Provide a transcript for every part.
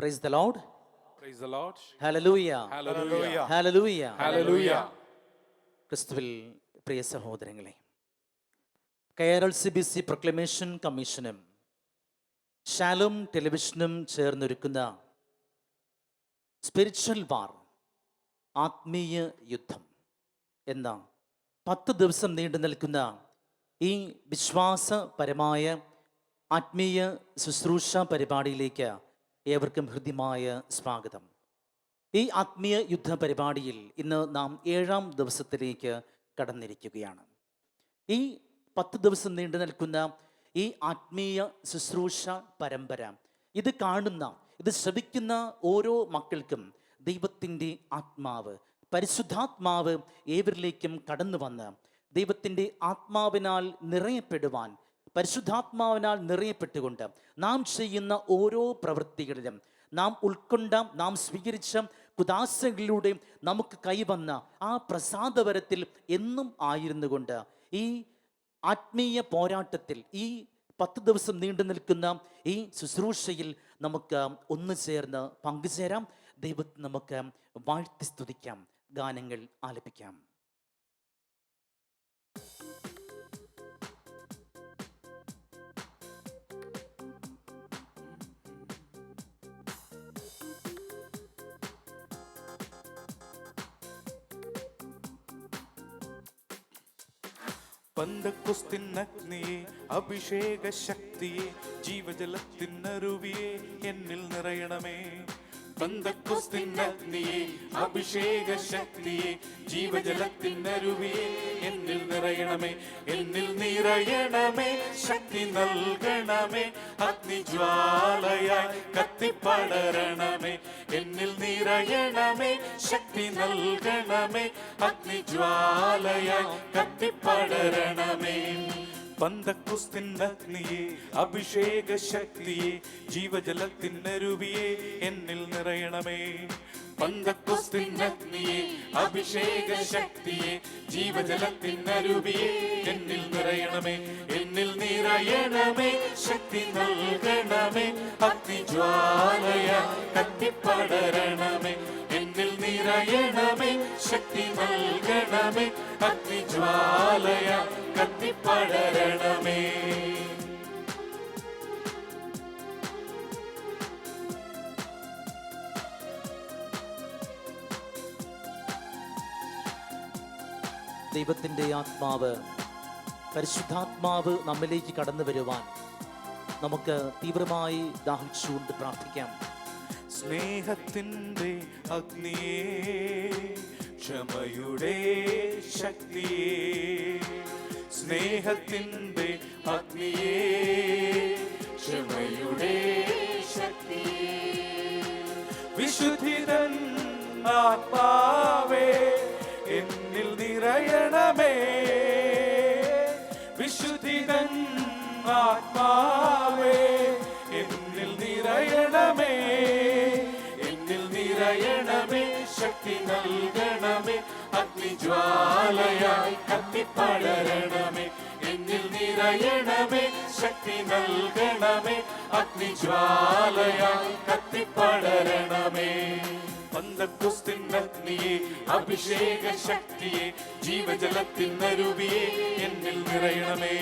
Praise the Lord. Praise the Lord. Hallelujah. Hallelujah. Hallelujah. Hallelujah. ക്രിസ്തുവിൽ പ്രിയ സഹോദരങ്ങളെ, KRLCBC proclamation കമ്മീഷനും Shalom ടെലിവിഷനും ചേർന്നൊരുക്കുന്ന spiritual വാർ, ആത്മീയ യുദ്ധം എന്ന 10 ദിവസം നീണ്ടു നിൽക്കുന്ന ഈ വിശ്വാസപരമായ ആത്മീയ ശുശ്രൂഷ പരിപാടിയിലേക്ക് ഏവർക്കും ഹൃദ്യമായ സ്വാഗതം. ഈ ആത്മീയ യുദ്ധ പരിപാടിയിൽ ഇന്ന് നാം 7-ാം ദിവസത്തിലേക്ക് കടന്നിരിക്കുകയാണ്. ഈ 10 ദിവസം നീണ്ടു നിൽക്കുന്ന ഈ ആത്മീയ ശുശ്രൂഷ പരമ്പര, ഇത് കാണുന്ന, ഇത് ശ്രവിക്കുന്ന ഓരോ മക്കൾക്കും ദൈവത്തിൻ്റെ ആത്മാവ്, പരിശുദ്ധാത്മാവ് ഏവരിലേക്കും കടന്നു വന്ന് ദൈവത്തിൻ്റെ ആത്മാവിനാൽ നിറയപ്പെടുവാൻ, പരിശുദ്ധാത്മാവിനാൽ നിറയപ്പെട്ടുകൊണ്ട് നാം ചെയ്യുന്ന ഓരോ പ്രവൃത്തികളിലും നാം ഉൾക്കൊണ്ട, നാം സ്വീകരിച്ച കുദാശകളിലൂടെ നമുക്ക് കൈവന്ന ആ പ്രസാദവരത്തിൽ എന്നും ആയിരുന്നു കൊണ്ട് ഈ ആത്മീയ പോരാട്ടത്തിൽ, ഈ 10 ദിവസം നീണ്ടു നിൽക്കുന്ന ഈ ശുശ്രൂഷയിൽ നമുക്ക് ഒന്ന് ചേർന്ന് പങ്കുചേരാം. ദൈവത്തെ നമുക്ക് വാഴ്ത്തി സ്തുതിക്കാം, ഗാനങ്ങൾ ആലപിക്കാം. പന്തക്കുസ്തിൻ അഗ്നിയെ, അഭിഷേക ശക്തിയെ, ജീവജലത്തിനരുവിയെ എന്നിൽ നിറയണമേ. പന്തക്കുസ്തിൻ അഗ്നിയെ, അഭിഷേക ശക്തിയെ, ജീവജലത്തിനരുവിയെ എന്നിൽ നിറയണമേ. എന്നിൽ നിറയണമേ, ശക്തി നൽകണമേ, അഗ്നിജ്വാലയായി കത്തിപ്പടരണമേ. എന്നിൽ നിറയണമേ, ശക്തി നൽകണമേ, അഗ്നിജ്വാലയായി കത്തിപ്പടരണമേ. പന്തക്കുസ്തിൻ അഗ്നിയെ, അഭിഷേക ശക്തിയെ, ജീവജലത്തിനരുവിയെ എന്നിൽ നിറയണമേ. പന്തക്കുസ്തിൻ അഗ്നിയെ, അഭിഷേക ശക്തിയെ, ജീവജലത്തിനരുവിയെ എന്നിൽ നിറയണമേ. എന്നിൽ നിറയണമേ, ശക്തി നൽകണമേ, അഗ്നിജ്വാലയായി കത്തിപ്പടരണമേ. എന്നിൽ നിറയണമേ, ശക്തി നൽകണമേ, അഗ്നിജ്വാലയായി കത്തിപ്പടരണമേ. ദൈവത്തിൻ്റെ ആത്മാവ്, പരിശുദ്ധാത്മാവ് നമ്മിലേക്ക് കടന്നു വരുവാൻ നമുക്ക് തീവ്രമായി ദാഹിച്ചുകൊണ്ട് പ്രാർത്ഥിക്കാം. സ്നേഹത്തിൻ്റെ അഗ്നിയേ, ക്ഷമയുടെ ശക്തിയേ, സ്നേഹത്തിൻ്റെ അഗ്നിയേ, ക്ഷമയുടെ ശക്തിയേ, വിശുദ്ധിതൻ ആത്മാവേ എന്നിൽ നിറയണമേ. വിശുദ്ധിതൻ ആത്മാവേ എന്നിൽ നിറയണമേ. എന്നിൽ നിറയണമേ, ശക്തി നൽകണമേ, അഗ്നിജ്വാലയായി കത്തിപ്പടരണമേ. എന്നിൽ നിറയണമേ, ശക്തി നൽകണമേ, അഗ്നിജ്വാലയായി കത്തിപ്പടരണമേ. പന്തക്കുസ്തിൻ അഗ്നിയെ, അഭിഷേക ശക്തിയെ, ജീവജലത്തിനരുവിയെ എന്നിൽ നിറയണമേ.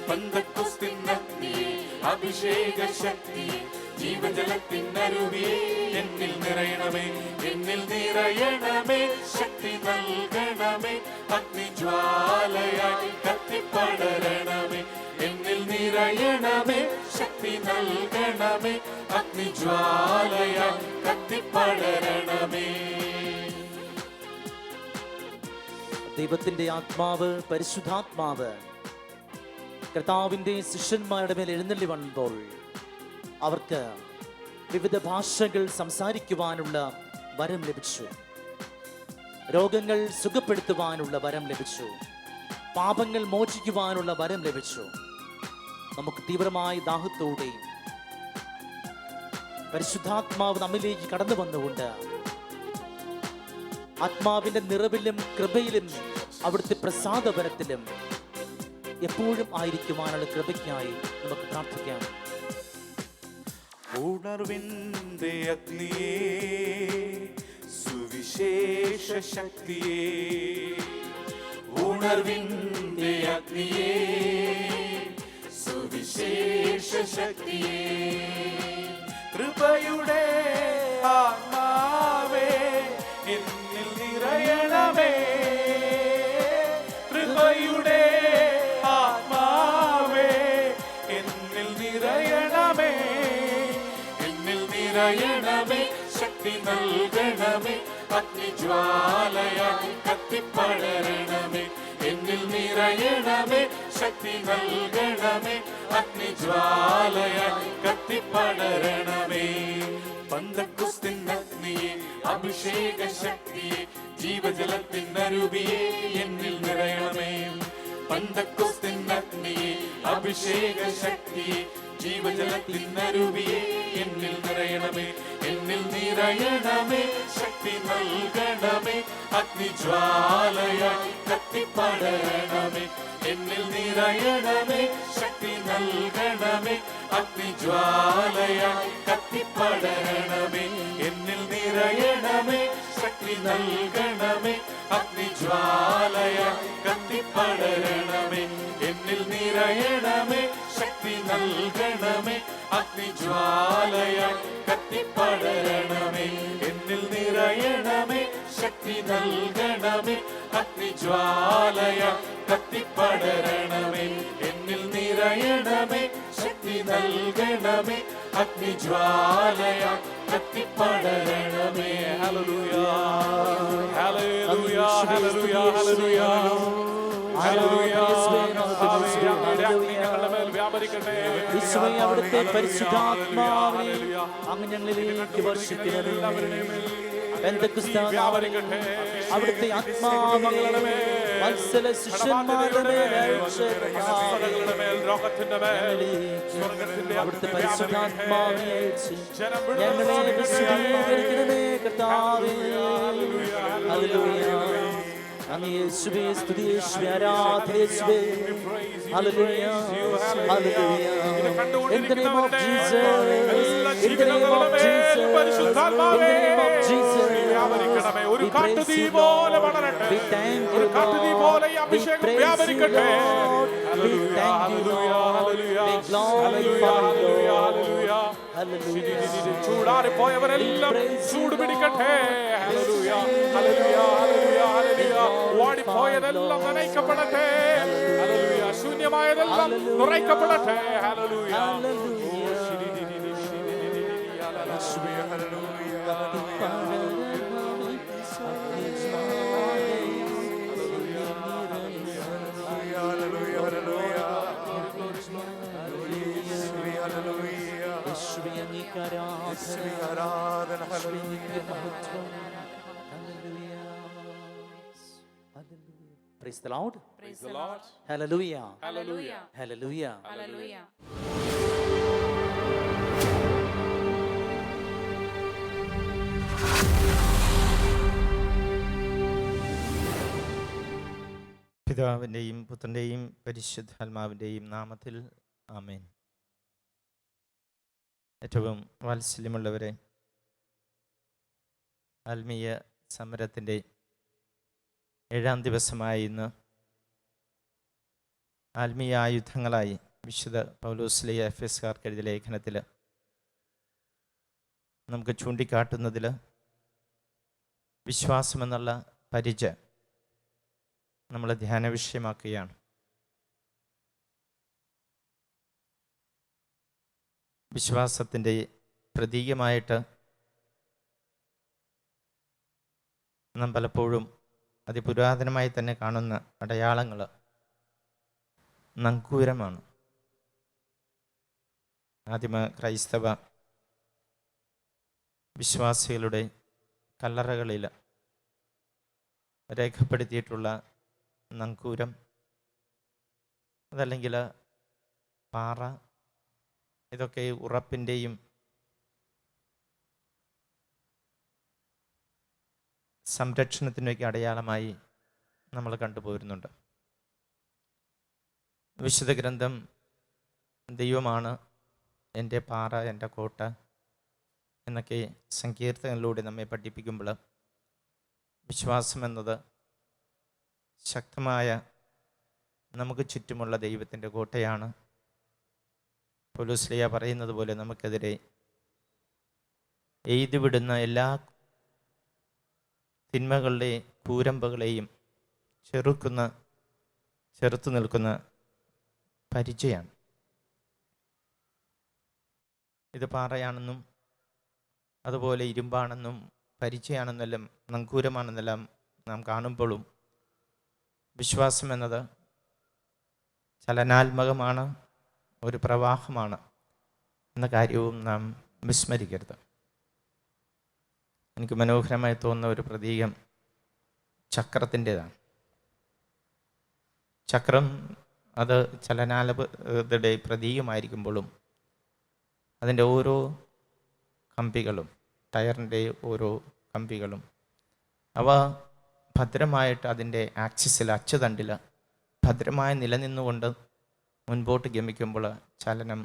പന്തക്കുസ്തിൻ അഗ്നിയെ, അഭിഷേക ശക്തിയെ, ജീവജലത്തിനരുവിയെ എന്നിൽ നിറയണമേ. എന്നിൽ നിറയണമേ, ശക്തി നൽകണമേ, അഗ്നിജ്വാലയായി കത്തിപ്പടരണമേ. എന്നിൽ നിറയണമേ, ശക്തി നൽകണമേ, അഗ്നിജ്വാലയായി കത്തിപ്പടരണമേ. ദൈവത്തിൻ്റെ ആത്മാവ്, പരിശുദ്ധാത്മാവ് കർത്താവിൻ്റെ ശിഷ്യന്മാരുടെ മേൽ എഴുന്നള്ളി വന്നപ്പോൾ അവർക്ക് വിവിധ ഭാഷകൾ സംസാരിക്കുവാനുള്ള വരം ലഭിച്ചു. രോഗങ്ങൾ സുഖപ്പെടുത്തുവാനുള്ള വരം ലഭിച്ചു. പാപങ്ങൾ മോചിക്കുവാനുള്ള വരം ലഭിച്ചു. നമുക്ക് തീവ്രമായ ദാഹത്തോടെ പരിശുദ്ധാത്മാവ് നമ്മിലേക്ക് കടന്നു വന്നുകൊണ്ട് ആത്മാവിൻ്റെ നിറവിലും കൃപയിലും അവിടുത്തെ പ്രസാദവരത്തിലും എപ്പോഴും ആയിരിക്കുവാനുള്ള കൃപയ്ക്കായി നമുക്ക് പ്രാർത്ഥിക്കാം. ഉണർവിന്റെ അഗ്നിയേ സുവിശേഷ ശക്തിയേ ഉണർവിന്റെ അഗ്നിയേ സുവിശേഷ ശക്തിയേ കൃപയുടെ ആത്മാവേ എന്നിൽ നിറയണമേ കൃപയുടെ ആത്മാവേ എന്നിൽ നിറയണമേ എന്നിൽ നിറയണമേ ശക്തി നൽകണമേ അഗ്നിജ്വാലയായി കത്തിപ്പടരണമേ എന്നിൽ നിറയണമേ ശക്തി നൽകണമേ അഗ്നിജ്വാലയായി കത്തിപ്പടരണമേ പന്തക്കുസ്തിൻ അഗ്നിയെ അഭിഷേക ശക്തിയെ ജീവജലത്തിനരുവിയെ എന്നിൽ നിറയണമേ പന്തക്കുസ്തിൻ അഗ്നിയെ അഭിഷേക ശക്തിയെ ജീവജലത്തിനരുവിയെ എന്നിൽ നിറയണമേ എന്നിൽ നിറയണമേ ശക്തി നൽകണമേ അഗ്നിജ്വാലയായി കത്തിപ്പടരണമേ എന്നിൽ നിറയണമേ ശക്തി നൽകണമേ അഗ്നിജ്വാലയായി കത്തിപ്പടരണമേ എന്നിൽ നിറയണമേ ശക്തി നൽകണമേ അഗ്നിജ്വാലയായി കത്തിപ്പടരണമേ എന്നിൽ നിറയണമേ ശക്തി നൽകണമേ അഗ്നിജ്വാലയായി കത്തിപ്പടരണമേ എന്നിൽ നിറയണമേ ശക്തി നൽകണമേ അഗ്നിജ്വാലയായി കത്തിപ്പടരണമേ എന്നിൽ നിറയണമേ ശക്തി നൽകണമേ അഗ്നിജ്വാലയായി കത്തിപ്പടരണമേ ഹല്ലേലൂയ ഹല്ലേലൂയ ഹല്ലേലൂയ ഹല്ലേലൂയ അവിടുത്തെ പരിശുദ്ധാത്മാവിനെ അങ്ങ് ഞങ്ങളിലേക്ക് വർഷിക്കണമേ അവിടുത്തെ ആത്മാവിനെ വത്സല ശിഷ്യന്മാരുടെ മേൽ അവിടുത്തെ പരിശുദ്ധാത്മാവിനെ അയച്ച് ഞങ്ങളെ വിശുദ്ധീകരിക്കണമേ കർത്താവേ ഹല്ലേലൂയ അങ്ങ് യേശുവേ സ്തുതി യേശുവേ ആരാധന യേശുവേ hallelujah hallelujah in the name of Jesus in the name of Jesus പരിശുദ്ധാത്മാവേ വ്യാപരിക്കണമേ ഒരു കാട്ടുതീ പോലെ വളരട്ടെ ഒരു കാട്ടുതീ പോലെ ഈ അഭിഷേകം വ്യാപരിക്കട്ടെ ഹല്ലേലൂയ ഹല്ലേലൂയ ഹല്ലേലൂയ ഹല്ലേലൂയ ഹല്ലേലൂയ ചൂടാറിപ്പോയവരെല്ലാം ചൂട് പിടിക്കട്ടെ ഹല്ലേലൂയ ഹല്ലേലൂയ ഹല്ലേലൂയ ഹല്ലേലൂയ ഓടിപ്പോയതെല്ലാം നനയ്ക്കപ്പെടട്ടെ ഹല്ലേലൂയ ശൂന്യമായതെല്ലാം നിറയ്ക്കപ്പെടട്ടെ ഹല്ലേലൂയ Praise the Lord. Praise the Lord. Hallelujah. Hallelujah. Hallelujah. Hallelujah. പിതാവിൻ്റെയും പുത്രൻ്റെയും പരിശുദ്ധാത്മാവിൻ്റെയും നാമത്തിൽ ആമേൻ. ഏറ്റവും വാത്സല്യമുള്ളവരെ, ആത്മീയ സമരത്തിൻ്റെ 7-ാം ദിവസമായ ഇന്ന് ആത്മീയ ആയുധങ്ങളായി വിശുദ്ധ പൗലോസ്ലീഹ എഫെസ്യർക്കാർക്ക് എഴുതിയ ലേഖനത്തിൽ നമുക്ക് ചൂണ്ടിക്കാട്ടുന്നതിൽ വിശ്വാസമെന്നുള്ള പരിച നമ്മൾ ധ്യാന വിഷയമാക്കുകയാണ്. വിശ്വാസത്തിൻ്റെ പ്രതീകമായിട്ട് നാം പലപ്പോഴും അതിപുരാതനമായി തന്നെ കാണുന്ന അടയാളങ്ങൾ നങ്കൂരമാണ്. ആദിമ ക്രൈസ്തവ വിശ്വാസികളുടെ കല്ലറകളിൽ രേഖപ്പെടുത്തിയിട്ടുള്ള നങ്കൂരം, അതല്ലെങ്കിൽ പാറ, ഇതൊക്കെ ഉറപ്പിൻ്റെയും സംരക്ഷണത്തിൻ്റെയൊക്കെ അടയാളമായി നമ്മൾ കണ്ടുപോരുന്നുണ്ട്. വിശുദ്ധ ഗ്രന്ഥം ദൈവമാണ് എൻ്റെ പാറ, എൻ്റെ കോട്ട, എന്നൊക്കെ സങ്കീർത്തനങ്ങളിലൂടെ നമ്മെ പഠിപ്പിക്കുമ്പോൾ വിശ്വാസം എന്നത് ശക്തമായ നമുക്ക് ചുറ്റുമുള്ള ദൈവത്തിൻ്റെ കോട്ടയാണ്. പൗലോസ്ലീഹ പറയുന്നത് പോലെ നമുക്കെതിരെ എയ്തുവിടുന്ന എല്ലാ തിന്മകളുടെ കൂരമ്പകളെയും ചെറുത്തു നിൽക്കുന്ന പരിചയമാണ്. ഇത് പാറയാണെന്നും അതുപോലെ ഇരുമ്പാണെന്നും പരിചയമാണെന്നെല്ലാം നങ്കൂരമാണെന്നെല്ലാം നാം കാണുമ്പോഴും വിശ്വാസം എന്നത് ചലനാത്മകമാണ്, ഒരു പ്രവാഹമാണ് എന്ന കാര്യവും നാം വിസ്മരിക്കരുത്. എനിക്ക് മനോഹരമായി തോന്നുന്ന ഒരു പ്രതീകം ചക്രത്തിൻ്റെതാണ്. ചക്രം അത് ചലനാത്മകതയുടെ പ്രതീകമായിരിക്കുമ്പോഴും അതിൻ്റെ ഓരോ കമ്പികളും, ടയറിൻ്റെ ഓരോ കമ്പികളും അവ ഭദ്രമായിട്ട് അതിൻ്റെ ആക്സിസിൽ, അച്ചുതണ്ടിൽ ഭദ്രമായി നിലനിന്നുകൊണ്ട് മുൻപോട്ട് ഗമിക്കുമ്പോൾ ചലനം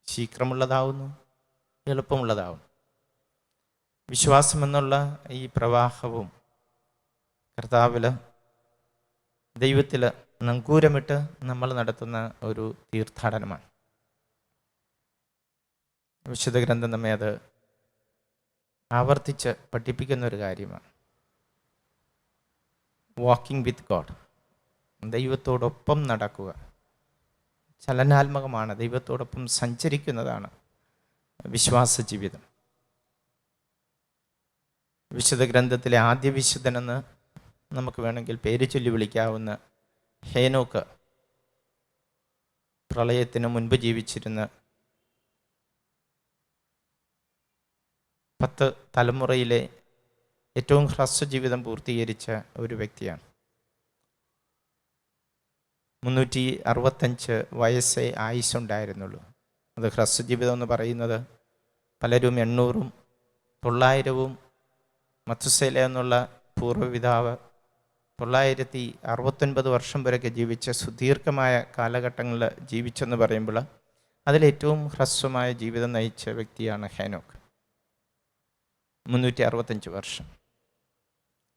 ശീഘ്രമുള്ളതാവുന്നു, എളുപ്പമുള്ളതാവും. വിശ്വാസമെന്നുള്ള ഈ പ്രവാഹവും കർത്താവിൽ, ദൈവത്തിൽ നങ്കൂരമിട്ട് നമ്മൾ നടത്തുന്ന ഒരു തീർത്ഥാടനമാണ്. വിശുദ്ധ ഗ്രന്ഥം നമ്മെ അത് ആവർത്തിച്ച് പഠിപ്പിക്കുന്ന ഒരു കാര്യമാണ്. വാക്കിംഗ് വിത്ത് ഗോഡ്, ദൈവത്തോടൊപ്പം നടക്കുക. ചലനാത്മകമാണ്, ദൈവത്തോടൊപ്പം സഞ്ചരിക്കുന്നതാണ് വിശ്വാസ ജീവിതം. വിശുദ്ധ ഗ്രന്ഥത്തിലെ ആദ്യ വിശുദ്ധനെന്ന് നമുക്ക് വേണമെങ്കിൽ പേര് ചൊല്ലി വിളിക്കാവുന്ന ഹേനോക്ക് പ്രളയത്തിന് മുൻപ് ജീവിച്ചിരുന്ന 10 തലമുറയിലെ ഏറ്റവും ഹ്രസ്വ ജീവിതം പൂർത്തീകരിച്ച ഒരു വ്യക്തിയാണ്. 365 വയസ്സേ ആയുസ്സുണ്ടായിരുന്നുള്ളൂ. അത് ഹ്രസ്വ ജീവിതം എന്ന് പറയുന്നത് പലരും 800ഉം 900ഉം, മത്തുസേല എന്നുള്ള പൂർവ്വപിതാവ് 969 വർഷം വരെയൊക്കെ ജീവിച്ച സുദീർഘമായ കാലഘട്ടങ്ങളിൽ ജീവിച്ചെന്ന് പറയുമ്പോൾ അതിലേറ്റവും ഹ്രസ്വമായ ജീവിതം നയിച്ച വ്യക്തിയാണ് ഹേനോക്ക്. 365 വർഷം.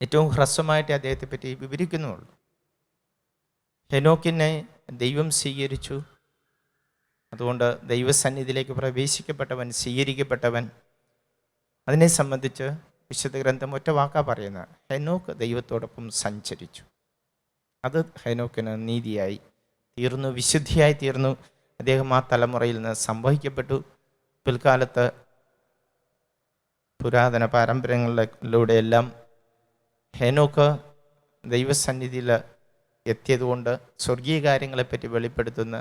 ഏറ്റവും ഹ്രസ്വമായിട്ട് അദ്ദേഹത്തെ പറ്റി വിവരിക്കുന്നുള്ളൂ. ഹെനോക്കിനെ ദൈവം സ്വീകരിച്ചു. അതുകൊണ്ട് ദൈവസന്നിധിയിലേക്ക് പ്രവേശിക്കപ്പെട്ടവൻ, സ്വീകരിക്കപ്പെട്ടവൻ. അതിനെ സംബന്ധിച്ച് വിശുദ്ധ ഗ്രന്ഥം ഒറ്റ വാക്കാ പറയുന്നത്, ഹെനോക്ക് ദൈവത്തോടൊപ്പം സഞ്ചരിച്ചു. അത് ഹെനോക്കിന് നീതിയായി തീർന്നു, വിശുദ്ധിയായി തീർന്നു. അദ്ദേഹം ആ തലമുറയിൽ നിന്ന് സംവഹിക്കപ്പെട്ടു. പിൽക്കാലത്ത് പുരാതന പാരമ്പര്യങ്ങളിലൂടെയെല്ലാം ഹെനോക്ക് ദൈവസന്നിധിയിൽ എത്തിയതുകൊണ്ട് സ്വർഗീയ കാര്യങ്ങളെപ്പറ്റി വെളിപ്പെടുത്തുന്ന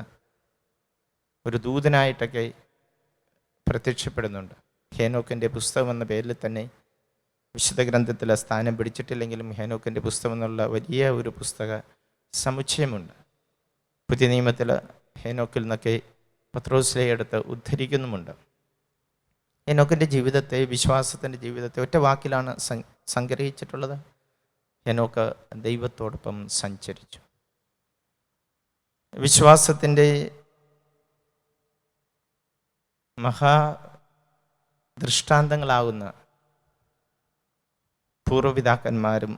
ഒരു ദൂതനായിട്ടൊക്കെ പ്രത്യക്ഷപ്പെടുന്നുണ്ട്. ഹേനോക്കിൻ്റെ പുസ്തകം എന്ന പേരിൽ തന്നെ വിശുദ്ധ ഗ്രന്ഥത്തിൽ സ്ഥാനം പിടിച്ചിട്ടില്ലെങ്കിലും ഹേനോക്കിൻ്റെ പുസ്തകം എന്നുള്ള വലിയ ഒരു പുസ്തക സമുച്ചയമുണ്ട്. പുതിയ നിയമത്തിൽ ഹേനോക്കിൽ നിന്നൊക്കെ പത്രോസ്ലീഹ എടുത്ത് ഉദ്ധരിക്കുന്നുമുണ്ട്. ഹേനോക്കിൻ്റെ ജീവിതത്തെ, വിശ്വാസത്തിൻ്റെ ജീവിതത്തെ ഒറ്റ വാക്കിലാണ് സംഗ്രഹിച്ചിട്ടുള്ളത്. ഹേനോക്ക് ദൈവത്തോടൊപ്പം സഞ്ചരിച്ചു. വിശ്വാസത്തിൻ്റെ ദൃഷ്ടാന്തങ്ങളാകുന്ന പൂർവ്വപിതാക്കന്മാരും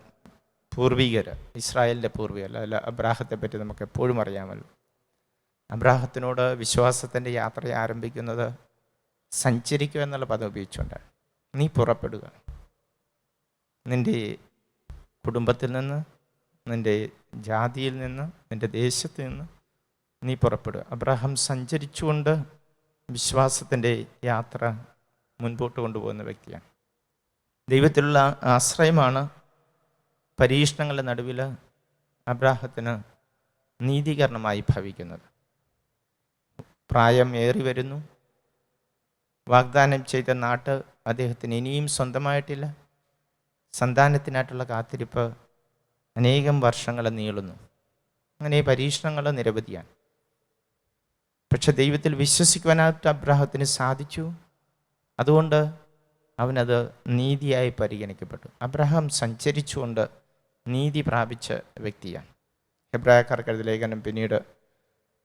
പൂർവികർ, ഇസ്രായേലിൻ്റെ പൂർവികർ, അല്ല അബ്രാഹത്തെ പറ്റി നമുക്ക് എപ്പോഴും അറിയാമല്ലോ. അബ്രാഹത്തിനോട് വിശ്വാസത്തിൻ്റെ യാത്ര ആരംഭിക്കുന്നത് സഞ്ചരിക്കുക എന്നുള്ള പദം ഉപയോഗിച്ചുകൊണ്ടാണ്. നീ പുറപ്പെടുക, നിൻ്റെ കുടുംബത്തിൽ നിന്ന്, നിൻ്റെ ജാതിയിൽ നിന്ന്, നിൻ്റെ ദേശത്ത് നിന്ന് നീ പുറപ്പെടുക. അബ്രാഹാം സഞ്ചരിച്ചുകൊണ്ട് വിശ്വാസത്തിൻ്റെ യാത്ര മുൻപോട്ട് കൊണ്ടുപോകുന്ന വ്യക്തിയാണ്. ദൈവത്തിലുള്ള ആശ്രയമാണ് പരീക്ഷണങ്ങളുടെ നടുവിൽ അബ്രാഹത്തിന് നീതീകരണമായി ഭവിക്കുന്നത്. പ്രായം ഏറി വരുന്നു. വാഗ്ദാനം ചെയ്ത നാട്ട് അദ്ദേഹത്തിന് ഇനിയും സ്വന്തമായിട്ടില്ല. സന്താനത്തിനായിട്ടുള്ള കാത്തിരിപ്പ് അനേകം വർഷങ്ങൾ നീളുന്നു. അങ്ങനെ പരീക്ഷണങ്ങൾ നിരവധിയാണ്. പക്ഷെ ദൈവത്തിൽ വിശ്വസിക്കുവാനായിട്ട് അബ്രാഹത്തിന് സാധിച്ചു. അതുകൊണ്ട് അവനത് നീതിയായി പരിഗണിക്കപ്പെട്ടു. അബ്രഹാം സഞ്ചരിച്ചുകൊണ്ട് നീതി പ്രാപിച്ച വ്യക്തിയാണ്. ഹെബ്രായക്കാർക്ക് എഴുതിയ ലേഖനം പിന്നീട്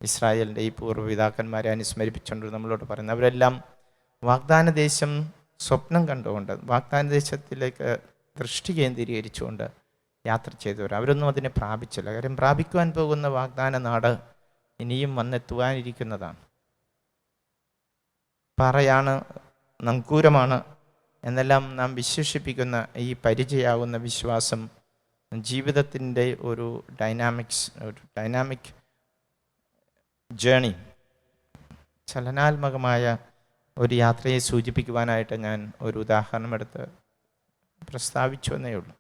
ഇസ്രായേലിൻ്റെ ഈ പൂർവ്വപിതാക്കന്മാരെ അനുസ്മരിപ്പിച്ചുകൊണ്ട് നമ്മളോട് പറയുന്നത്, അവരെല്ലാം വാഗ്ദാന ദേശം സ്വപ്നം കണ്ടുകൊണ്ട് വാഗ്ദാന ദേശത്തിലേക്ക് ദൃഷ്ടി കേന്ദ്രീകരിച്ചുകൊണ്ട് യാത്ര ചെയ്തവർ. അവരൊന്നും അതിനെ പ്രാപിച്ചില്ല. കാര്യം പ്രാപിക്കുവാൻ പോകുന്ന വാഗ്ദാന നാട് ഇനിയും വന്നെത്തുവാനിരിക്കുന്നതാണ്. പാറയാണ്, നങ്കൂരമാണ് എന്നെല്ലാം നാം വിശേഷിപ്പിക്കുന്ന ഈ പരിചയാകുന്ന വിശ്വാസം ജീവിതത്തിൻ്റെ ഒരു ഡൈനാമിക് ജേണി, ചലനാത്മകമായ ഒരു യാത്രയെ സൂചിപ്പിക്കുവാനായിട്ട് ഞാൻ ഒരു ഉദാഹരണമെടുത്ത് പ്രസ്താവിച്ചു എന്നേ ഉള്ളൂ.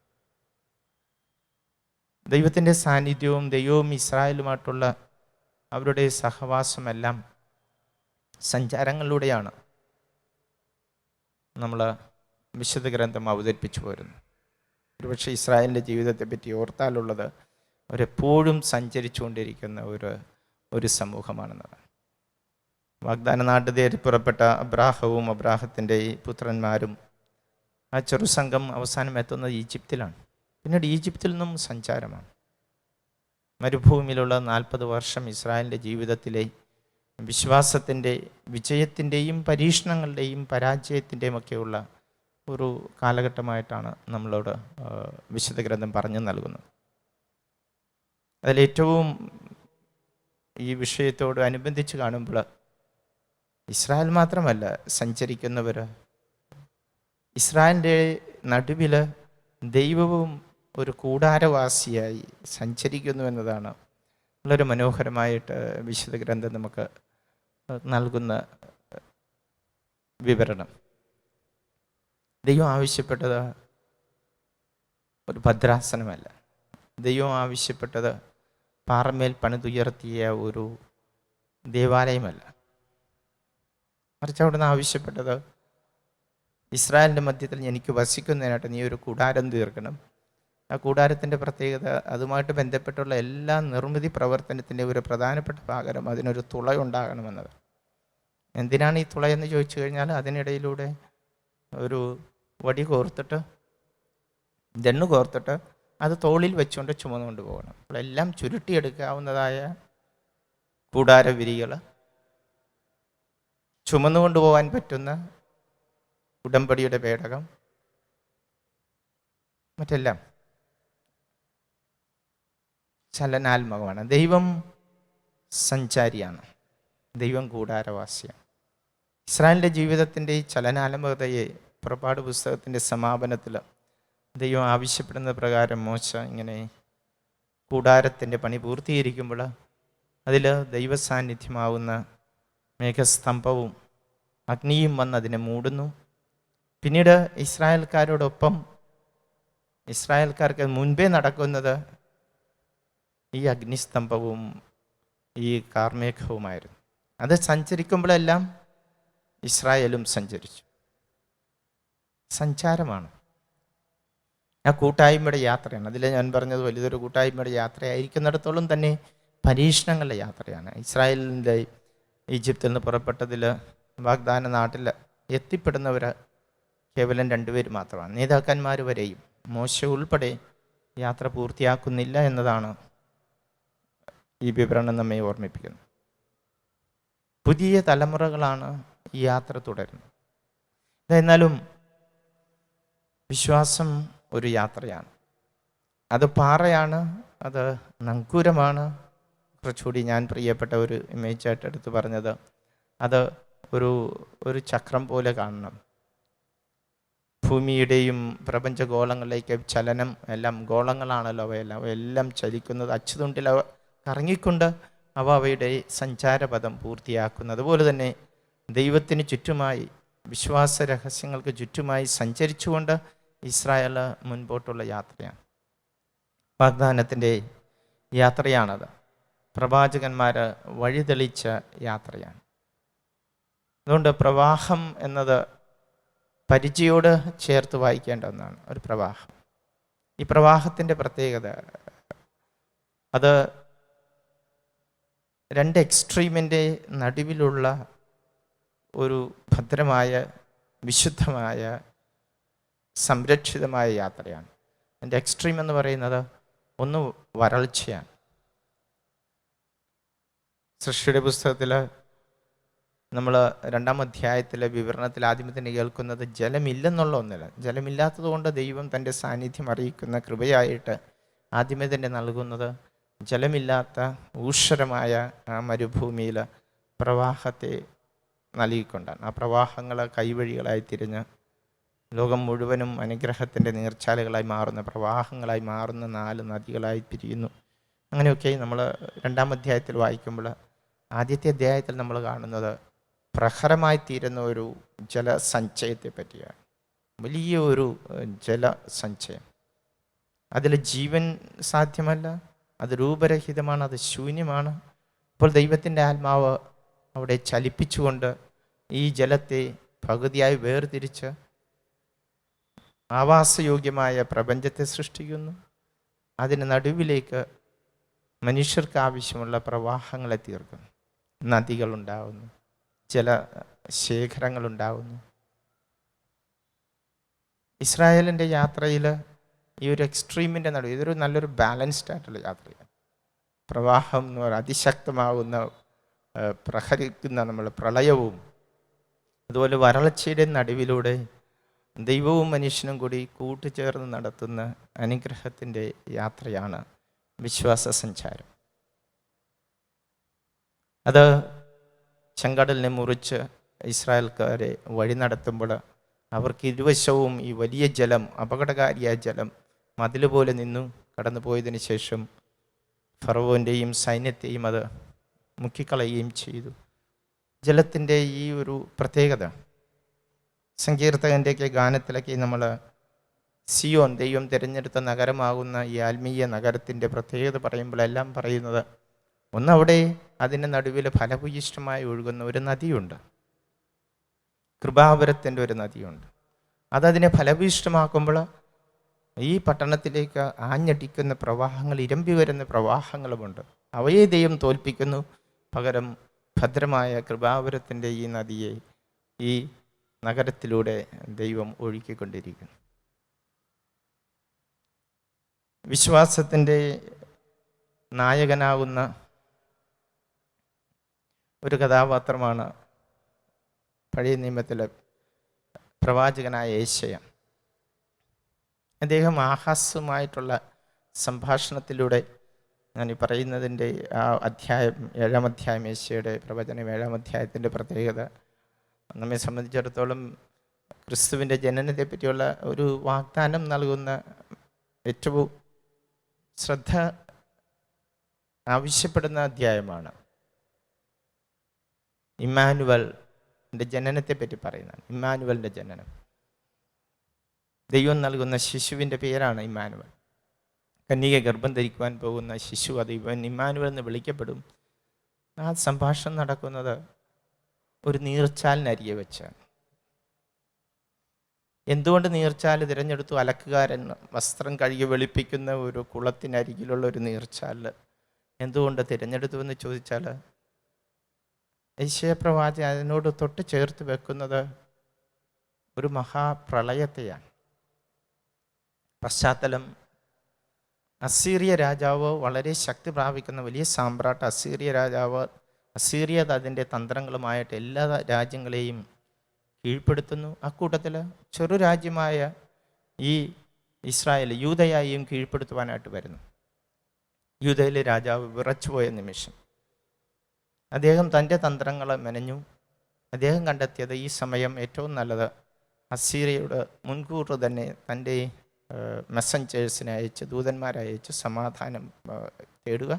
ദൈവത്തിൻ്റെ സാന്നിധ്യവും ദൈവവും ഇസ്രായേലുമായിട്ടുള്ള അവരുടെ സഹവാസമെല്ലാം സഞ്ചാരങ്ങളിലൂടെയാണ് നമ്മൾ വിശുദ്ധ ഗ്രന്ഥം അവതരിപ്പിച്ചു പോരുന്നു. ഒരുപക്ഷെ ഇസ്രായേലിൻ്റെ ജീവിതത്തെ പറ്റി ഓർത്താലുള്ളത് അവരെപ്പോഴും സഞ്ചരിച്ചുകൊണ്ടിരിക്കുന്ന ഒരു സമൂഹമാണെന്നതാണ്. വാഗ്ദാന നാട്ടിൽ പുറപ്പെട്ട അബ്രാഹവും അബ്രാഹത്തിൻ്റെ പുത്രന്മാരും ആ ചെറുസംഘം അവസാനം എത്തുന്നത് ഈജിപ്തിലാണ്. പിന്നീട് ഈജിപ്തിൽ നിന്നും സഞ്ചാരമാണ്. മരുഭൂമിയിലുള്ള 40 വർഷം ഇസ്രായേലിൻ്റെ ജീവിതത്തിലെ വിശ്വാസത്തിൻ്റെ വിജയത്തിൻ്റെയും പരീക്ഷണങ്ങളുടെയും പരാജയത്തിൻ്റെയും ഒക്കെയുള്ള ഒരു കാലഘട്ടമായിട്ടാണ് നമ്മളോട് വിശുദ്ധ ഗ്രന്ഥം പറഞ്ഞു നൽകുന്നത്. അതിലേറ്റവും ഈ വിഷയത്തോട് അനുബന്ധിച്ച് കാണുമ്പോൾ ഇസ്രായേൽ മാത്രമല്ല സഞ്ചരിക്കുന്നവർ, ഇസ്രായേലിൻ്റെ നടുവിൽ ദൈവവും ഒരു കൂടാരവാസിയായി സഞ്ചരിക്കുന്നു എന്നതാണ് വളരെ മനോഹരമായിട്ട് വിശുദ്ധ ഗ്രന്ഥം നമുക്ക് നൽകുന്ന വിവരണം. ദൈവം ആവശ്യപ്പെട്ടത് ഒരു ഭദ്രാസനമല്ല. ദൈവം ആവശ്യപ്പെട്ടത് പാറമേൽ പണിതുയർത്തിയ ഒരു ദേവാലയമല്ല. മറിച്ച് അവിടുന്ന് ആവശ്യപ്പെട്ടത് ഇസ്രായേലിൻ്റെ മധ്യത്തിൽ എനിക്ക് വസിക്കുന്നതിനായിട്ട് നീ ഒരു കൂടാരം തീർക്കണം. ആ കൂടാരത്തിൻ്റെ പ്രത്യേകത അതുമായിട്ട് ബന്ധപ്പെട്ടുള്ള എല്ലാ നിർമ്മിതി പ്രവർത്തനത്തിൻ്റെ ഒരു പ്രധാനപ്പെട്ട ഭാഗം അതിനൊരു തുളയുണ്ടാകണമെന്നത്. എന്തിനാണ് ഈ തുളയെന്ന് ചോദിച്ചു കഴിഞ്ഞാൽ അതിനിടയിലൂടെ ഒരു വടി കോർത്തിട്ട് ദണ്ണ് കോർത്തിട്ട് അത് തോളിൽ വെച്ചുകൊണ്ട് ചുമന്നുകൊണ്ട് പോകണം. അപ്പോൾ എല്ലാം ചുരുട്ടിയെടുക്കാവുന്നതായ കൂടാരവിരികൾ, ചുമന്നുകൊണ്ട് പോകാൻ പറ്റുന്ന ഉടമ്പടിയുടെ പേടകം, മറ്റെല്ലാം ചലനാത്മകമാണ്. ദൈവം സഞ്ചാരിയാണ്, ദൈവം കൂടാരവാസിയാണ്. ഇസ്രായേലിൻ്റെ ജീവിതത്തിൻ്റെ ഈ ചലനാത്മകതയെ പുറപ്പാട് പുസ്തകത്തിൻ്റെ സമാപനത്തിൽ ദൈവം ആവശ്യപ്പെടുന്ന പ്രകാരം മോശ ഇങ്ങനെ കൂടാരത്തിൻ്റെ പണി പൂർത്തീകരിക്കുമ്പോൾ അതിൽ ദൈവസാന്നിധ്യമാവുന്ന മേഘസ്തംഭവും അഗ്നിയും വന്ന് അതിനെ മൂടുന്നു. പിന്നീട് ഇസ്രായേൽക്കാർക്ക് മുൻപേ നടക്കുന്നത് ഈ അഗ്നിസ്തംഭവും ഈ കാർമേഘവുമായിരുന്നു. അത് സഞ്ചരിക്കുമ്പോഴെല്ലാം ഇസ്രായേലും സഞ്ചരിച്ചു. സഞ്ചാരമാണ്, ആ കൂട്ടായ്മയുടെ യാത്രയാണ്. അതിൽ ഞാൻ പറഞ്ഞത് വലിയൊരു കൂട്ടായ്മയുടെ യാത്രയായിരിക്കുന്നിടത്തോളം തന്നെ പരീക്ഷണങ്ങളുടെ യാത്രയാണ്. ഇസ്രായേലിൻ്റെ ഈജിപ്തിൽ നിന്ന് പുറപ്പെട്ടതിൽ വാഗ്ദാന നാട്ടിൽ എത്തിപ്പെടുന്നവർ കേവലം 2 പേര് മാത്രമാണ്. നേതാക്കന്മാർ വരെയും മോശ ഉൾപ്പെടെ യാത്ര പൂർത്തിയാക്കുന്നില്ല എന്നതാണ് ഈ വിവരണം നമ്മെ ഓർമ്മിപ്പിക്കുന്നത്. പുതിയ തലമുറകളാണ് ഈ യാത്ര തുടരുന്നത്. എന്നാലും വിശ്വാസം ഒരു യാത്രയാണ്. അത് പാറയാണ്, അത് നങ്കൂരമാണ്. കുറച്ചുകൂടി ഞാൻ പ്രിയപ്പെട്ട ഒരു ഇമേജായിട്ട് എടുത്ത് പറഞ്ഞത്, അത് ഒരു ചക്രം പോലെ കാണണം. ഭൂമിയുടെയും പ്രപഞ്ചഗോളങ്ങളിലേക്ക് ചലനം എല്ലാം ഗോളങ്ങളാണല്ലോ അവയെല്ലാം ചലിക്കുന്നത്. അച്ചുതുണ്ടിൽ കറങ്ങിക്കൊണ്ട് അവയുടെ സഞ്ചാരപഥം പൂർത്തിയാക്കുന്നത്. അതുപോലെ തന്നെ ദൈവത്തിന് ചുറ്റുമായി, വിശ്വാസ രഹസ്യങ്ങൾക്ക് ചുറ്റുമായി സഞ്ചരിച്ചുകൊണ്ട് ഇസ്രായേൽ മുൻപോട്ടുള്ള യാത്രയാണ്. വാഗ്ദാനത്തിൻ്റെ യാത്രയാണത്. പ്രവാചകന്മാർ വഴിതെളിച്ച യാത്രയാണ്. അതുകൊണ്ട് പ്രവാഹം എന്നത് പരിചയോട് ചേർത്ത് വായിക്കേണ്ട ഒന്നാണ്. ഒരു പ്രവാഹം, ഈ പ്രവാഹത്തിൻ്റെ പ്രത്യേകത അത് 2 എക്സ്ട്രീമിൻ്റെ നടുവിലുള്ള ഒരു ഭദ്രമായ, വിശുദ്ധമായ, സംരക്ഷിതമായ യാത്രയാണ്. അതിൻ്റെ എക്സ്ട്രീം എന്ന് പറയുന്നത് ഒന്ന് വരൾച്ചയാണ്. സൃഷ്ടിയുടെ പുസ്തകത്തിൽ നമ്മൾ 2-ാം അധ്യായത്തിലെ വിവരണത്തിൽ ആദ്യമേ തന്നെ കേൾക്കുന്നത് ജലമില്ലെന്നുള്ള ഒന്നല്ല. ജലമില്ലാത്തത് കൊണ്ട് ദൈവം തൻ്റെ സാന്നിധ്യം അറിയിക്കുന്ന കൃപയായിട്ട് ആദ്യമേ തന്നെ നൽകുന്നത് ജലമില്ലാത്ത ഊഷരമായ ആ മരുഭൂമിയിൽ പ്രവാഹത്തെ നൽകിക്കൊണ്ടാണ്. ആ പ്രവാഹങ്ങൾ കൈവഴികളായി തിരിഞ്ഞ് ലോകം മുഴുവനും അനുഗ്രഹത്തിൻ്റെ നീർച്ചാലുകളായി മാറുന്ന, പ്രവാഹങ്ങളായി മാറുന്ന 4 നദികളായി പിരിയുന്നു. അങ്ങനെയൊക്കെ നമ്മൾ 2-ാം അധ്യായത്തിൽ വായിക്കുമ്പോൾ ആദ്യത്തെ അധ്യായത്തിൽ നമ്മൾ കാണുന്നത് പ്രഹരമായി തീരുന്ന ഒരു ജലസഞ്ചയത്തെ പറ്റിയാണ്. വലിയ ഒരു ജലസഞ്ചയം. അതിൽ ജീവൻ സാധ്യമല്ല, അത് രൂപരഹിതമാണ്, അത് ശൂന്യമാണ്. അപ്പോൾ ദൈവത്തിൻ്റെ ആത്മാവ് അവിടെ ചലിപ്പിച്ചുകൊണ്ട് ഈ ജലത്തെ പകുതിയായി വേർതിരിച്ച് ആവാസയോഗ്യമായ പ്രപഞ്ചത്തെ സൃഷ്ടിക്കുന്നു. അതിന് നടുവിലേക്ക് മനുഷ്യർക്ക് ആവശ്യമുള്ള പ്രവാഹങ്ങളെ തീർക്കുന്നു. നദികളുണ്ടാവുന്നു, ജലശേഖരങ്ങളുണ്ടാവുന്നു. ഇസ്രായേലിൻ്റെ യാത്രയിൽ ഈ ഒരു എക്സ്ട്രീമിൻ്റെ നടുവ് ഇതൊരു നല്ലൊരു ബാലൻസ്ഡ് ആയിട്ടുള്ള യാത്രയാണ്. പ്രവാഹം എന്ന് പറയുന്നത് അതിശക്തമാകുന്ന പ്രഹരിക്കുന്ന നമ്മൾ പ്രളയവും, അതുപോലെ വരൾച്ചയുടെ നടുവിലൂടെ ദൈവവും മനുഷ്യനും കൂടി കൂട്ടുചേർന്ന് നടത്തുന്ന അനുഗ്രഹത്തിൻ്റെ യാത്രയാണ് വിശ്വാസ സഞ്ചാരം. അത് ചെങ്കടലിനെ മുറിച്ച് ഇസ്രായേൽക്കാരെ വഴി നടത്തുമ്പോൾ അവർക്ക് ഇരുവശവും ഈ വലിയ ജലം, അപകടകാരിയായ ജലം മതിൽ പോലെ നിന്നു. കടന്നു പോയതിനു ശേഷം ഫറവോൻ്റെയും സൈന്യത്തെയും അത് മുക്കിക്കളയുകയും ചെയ്തു. ജലത്തിൻ്റെ ഈ ഒരു പ്രത്യേകത സങ്കീർത്തകൻ്റെയൊക്കെ ഗാനത്തിലൊക്കെ നമ്മൾ സിയോൻ, ദൈവം തിരഞ്ഞെടുത്ത നഗരമാകുന്ന ഈ ആത്മീയ നഗരത്തിൻ്റെ പ്രത്യേകത പറയുമ്പോഴെല്ലാം പറയുന്നത്, ഒന്നവിടെ അതിൻ്റെ നടുവിൽ ഫലഭൂയിഷ്ടമായി ഒഴുകുന്ന ഒരു നദിയുണ്ട്, കൃപാവരത്തിൻ്റെ ഒരു നദിയുണ്ട്. അതതിനെ ഫലഭൂയിഷ്ടമാക്കുമ്പോൾ ഈ പട്ടണത്തിലേക്ക് ആഞ്ഞടിക്കുന്ന പ്രവാഹങ്ങൾ, ഇരമ്പി വരുന്ന പ്രവാഹങ്ങളുമുണ്ട്. അവയെ ദൈവം തോൽപ്പിക്കുന്നു. പകരം ഭദ്രമായ കൃപാവരത്തിൻ്റെ ഈ നദിയെ ഈ നഗരത്തിലൂടെ ദൈവം ഒഴുക്കിക്കൊണ്ടിരിക്കുന്നു. വിശ്വാസത്തിൻ്റെ നായകനാകുന്ന ഒരു കഥാപാത്രമാണ് പഴയ നിയമത്തിലെ പ്രവാചകനായ യേശയ്യ. അദ്ദേഹം ആഹാസുമായിട്ടുള്ള സംഭാഷണത്തിലൂടെ, ഞാൻ ഈ പറയുന്നതിൻ്റെ ആ അധ്യായം 7-ാം അധ്യായം, യേശയ്യയുടെ പ്രവചനം 7-ാം അധ്യായത്തിൻ്റെ പ്രത്യേകത നമ്മെ സംബന്ധിച്ചിടത്തോളം ക്രിസ്തുവിൻ്റെ ജനനത്തെ പറ്റിയുള്ള ഒരു വാഗ്ദാനം നൽകുന്ന, ഏറ്റവും ശ്രദ്ധ ആവശ്യപ്പെടുന്ന അധ്യായമാണ്. ഇമ്മാനുവലിൻ്റെ ജനനത്തെ പറ്റി പറയുന്നതാണ്. ഇമ്മാനുവലിൻ്റെ ജനനം, ദൈവം നൽകുന്ന ശിശുവിൻ്റെ പേരാണ് ഇമ്മാനുവൽ. കന്യക ഗർഭം ധരിക്കുവാൻ പോകുന്ന ശിശു, അത് ഇവൻ ഇമ്മാനുവൽ എന്ന് വിളിക്കപ്പെടും. ആ സംഭാഷണം നടക്കുന്നത് ഒരു നീർച്ചാലിനരികെ വെച്ചാണ്. എന്തുകൊണ്ട് നീർച്ചാൽ തിരഞ്ഞെടുത്തു? അലക്കുകാരൻ വസ്ത്രം കഴുകി വെളുപ്പിക്കുന്ന ഒരു കുളത്തിനരികിലുള്ള ഒരു നീർച്ചാൽ എന്തുകൊണ്ട് തിരഞ്ഞെടുത്തു എന്ന് ചോദിച്ചാൽ, യെശയ്യാ പ്രവാചകൻ അതിനോട് തൊട്ട് ചേർത്ത് വെക്കുന്നത് ഒരു മഹാപ്രളയത്തെയാണ്. പശ്ചാത്തലം, അസീറിയ രാജാവ് വളരെ ശക്തി പ്രാപിക്കുന്ന വലിയ സാമ്രാട്ട് അസീറിയ രാജാവ്, അസീറിയ അതിൻ്റെ തന്ത്രങ്ങളുമായിട്ട് എല്ലാ രാജ്യങ്ങളെയും കീഴ്പ്പെടുത്തുന്നു. അക്കൂട്ടത്തിൽ ചെറു രാജ്യമായ ഈ ഇസ്രായേൽ, യൂദയായും കീഴ്പ്പെടുത്തുവാനായിട്ട് വരുന്നു. യൂദയിലെ രാജാവ് വിറച്ചുപോയ നിമിഷം അദ്ദേഹം തൻ്റെ തന്ത്രങ്ങളെ മെനഞ്ഞു. അദ്ദേഹം കണ്ടെത്തിയത് ഈ സമയം ഏറ്റവും നല്ലത് അസീറിയയോട് മുൻകൂർ തന്നെ തൻ്റെ മെസ്സഞ്ചേഴ്സിനെ അയച്ച്, ദൂതന്മാരയച്ച് സമാധാനം തേടുക.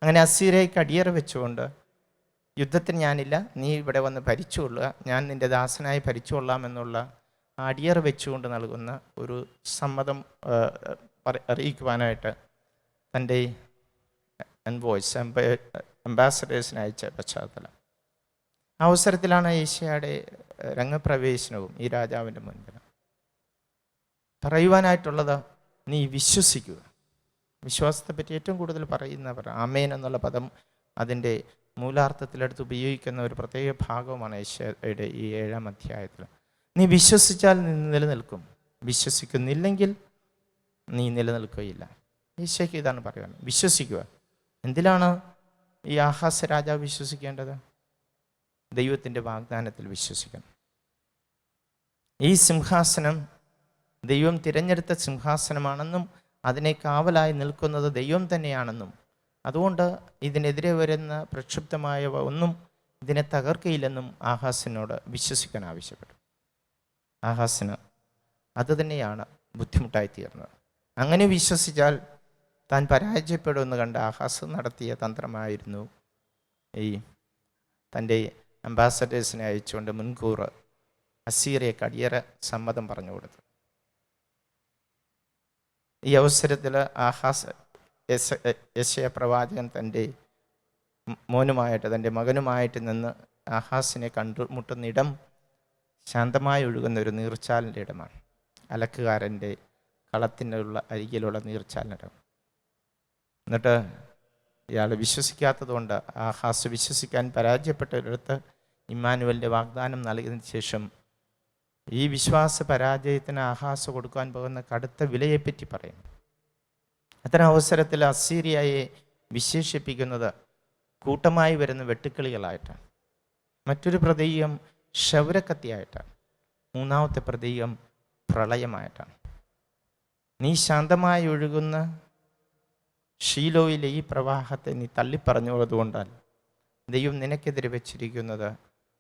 അങ്ങനെ അസീറിയയ്ക്ക് അടിയറ വെച്ചുകൊണ്ട്, യുദ്ധത്തിന് ഞാനില്ല, നീ ഇവിടെ വന്ന് ഭരിച്ചുകൊള്ളുക, ഞാൻ നിൻ്റെ ദാസനായി ഭരിച്ചുകൊള്ളാമെന്നുള്ള അടിയറ വെച്ചുകൊണ്ട് നൽകുന്ന ഒരു സമ്മതം അറിയിക്കുവാനായിട്ട് തൻ്റെ എൻവോയ്സ്, അംബാസഡേഴ്സിനെ അയച്ച പശ്ചാത്തലം. ആ അവസരത്തിലാണ് യേശയ്യയുടെ രംഗപ്രവേശനവും ഈ രാജാവിൻ്റെ മുൻപിൽ. പറയുവാനായിട്ടുള്ളത്, നീ വിശ്വസിക്കുക. വിശ്വാസത്തെപ്പറ്റി ഏറ്റവും കൂടുതൽ പറയുന്നവർ ആമേൻ എന്നുള്ള പദം അതിൻ്റെ മൂലാർത്ഥത്തിലെടുത്ത് ഉപയോഗിക്കുന്ന ഒരു പ്രത്യേക ഭാഗമാണ് യേശയ്യയുടെ ഈ 7-ാം അധ്യായത്തിൽ. നീ വിശ്വസിച്ചാൽ നീ നിലനിൽക്കും, വിശ്വസിക്കുന്നില്ലെങ്കിൽ നീ നിലനിൽക്കുകയില്ല. യേശയ്യക്ക് ഇതാണ് പറയുന്നത്, വിശ്വസിക്കുക. എന്തിലാണ് ഈ ആഹാസ് രാജാവ് വിശ്വസിക്കേണ്ടത്? ദൈവത്തിൻ്റെ വാഗ്ദാനത്തിൽ വിശ്വസിക്കണം. ഈ സിംഹാസനം ദൈവം തിരഞ്ഞെടുത്ത സിംഹാസനമാണെന്നും അതിനെ കാവലായി നിൽക്കുന്നത് ദൈവം തന്നെയാണെന്നും അതുകൊണ്ട് ഇതിനെതിരെ വരുന്ന പ്രക്ഷുബ്ധമായവ ഒന്നും ഇതിനെ തകർക്കയില്ലെന്നും ആഹാസിനോട് വിശ്വസിക്കാൻ ആവശ്യപ്പെട്ടു. ആഹാസിന് അത് തന്നെയാണ് ബുദ്ധിമുട്ടായി തീർന്നത്. അങ്ങനെ വിശ്വസിച്ചാൽ താൻ പരാജയപ്പെടുമെന്ന് കണ്ട് ആഹാസ് നടത്തിയ തന്ത്രമായിരുന്നു ഈ തൻ്റെ അംബാസഡേഴ്സിനെ അയച്ചുകൊണ്ട് മുൻകൂർ അസീറിയക്ക് അടിയറ സമ്മതം പറഞ്ഞു കൊടുത്തു. ഈ അവസരത്തിൽ ആഹാസ് യെശയ്യാ പ്രവാചകൻ തൻ്റെ മോനുമായിട്ട് തൻ്റെ മകനുമായിട്ട് നിന്ന് ആഹാസിനെ കണ്ടുമുട്ടുന്ന ഇടം ശാന്തമായി ഒഴുകുന്ന ഒരു നീർച്ചാലിൻ്റെ ഇടമാണ്. അലക്കുകാരൻ്റെ കളത്തിനുള്ള അരികിലുള്ള നീർച്ചാലിൻ്റെ ഇടം. എന്നിട്ട് ഇയാൾ വിശ്വസിക്കാത്തതുകൊണ്ട് ആഹാസ് വിശ്വസിക്കാൻ പരാജയപ്പെട്ടവരടുത്ത് ഇമ്മാനുവലിൻ്റെ വാഗ്ദാനം നൽകിയതിന് ശേഷം ഈ വിശ്വാസ പരാജയത്തിന് ആഹാസ് കൊടുക്കാൻ പോകുന്ന കടുത്ത വിലയെപ്പറ്റി പറയും. അത്തരം അവസരത്തിൽ അസീറിയയെ വിശേഷിപ്പിക്കുന്നത് കൂട്ടമായി വരുന്ന വെട്ടുക്കിളികളായിട്ടാണ്. മറ്റൊരു പ്രതീകം ക്ഷൗരക്കത്തിയായിട്ടാണ്. മൂന്നാമത്തെ പ്രതീകം പ്രളയമായിട്ടാണ്. നീ ശാന്തമായി ഒഴുകുന്ന ഷീലോയിലെ ഈ പ്രവാഹത്തെ നീ തള്ളിപ്പറഞ്ഞുള്ളതുകൊണ്ടാൽ ദൈവം നിനക്കെതിരെ വെച്ചിരിക്കുന്നത്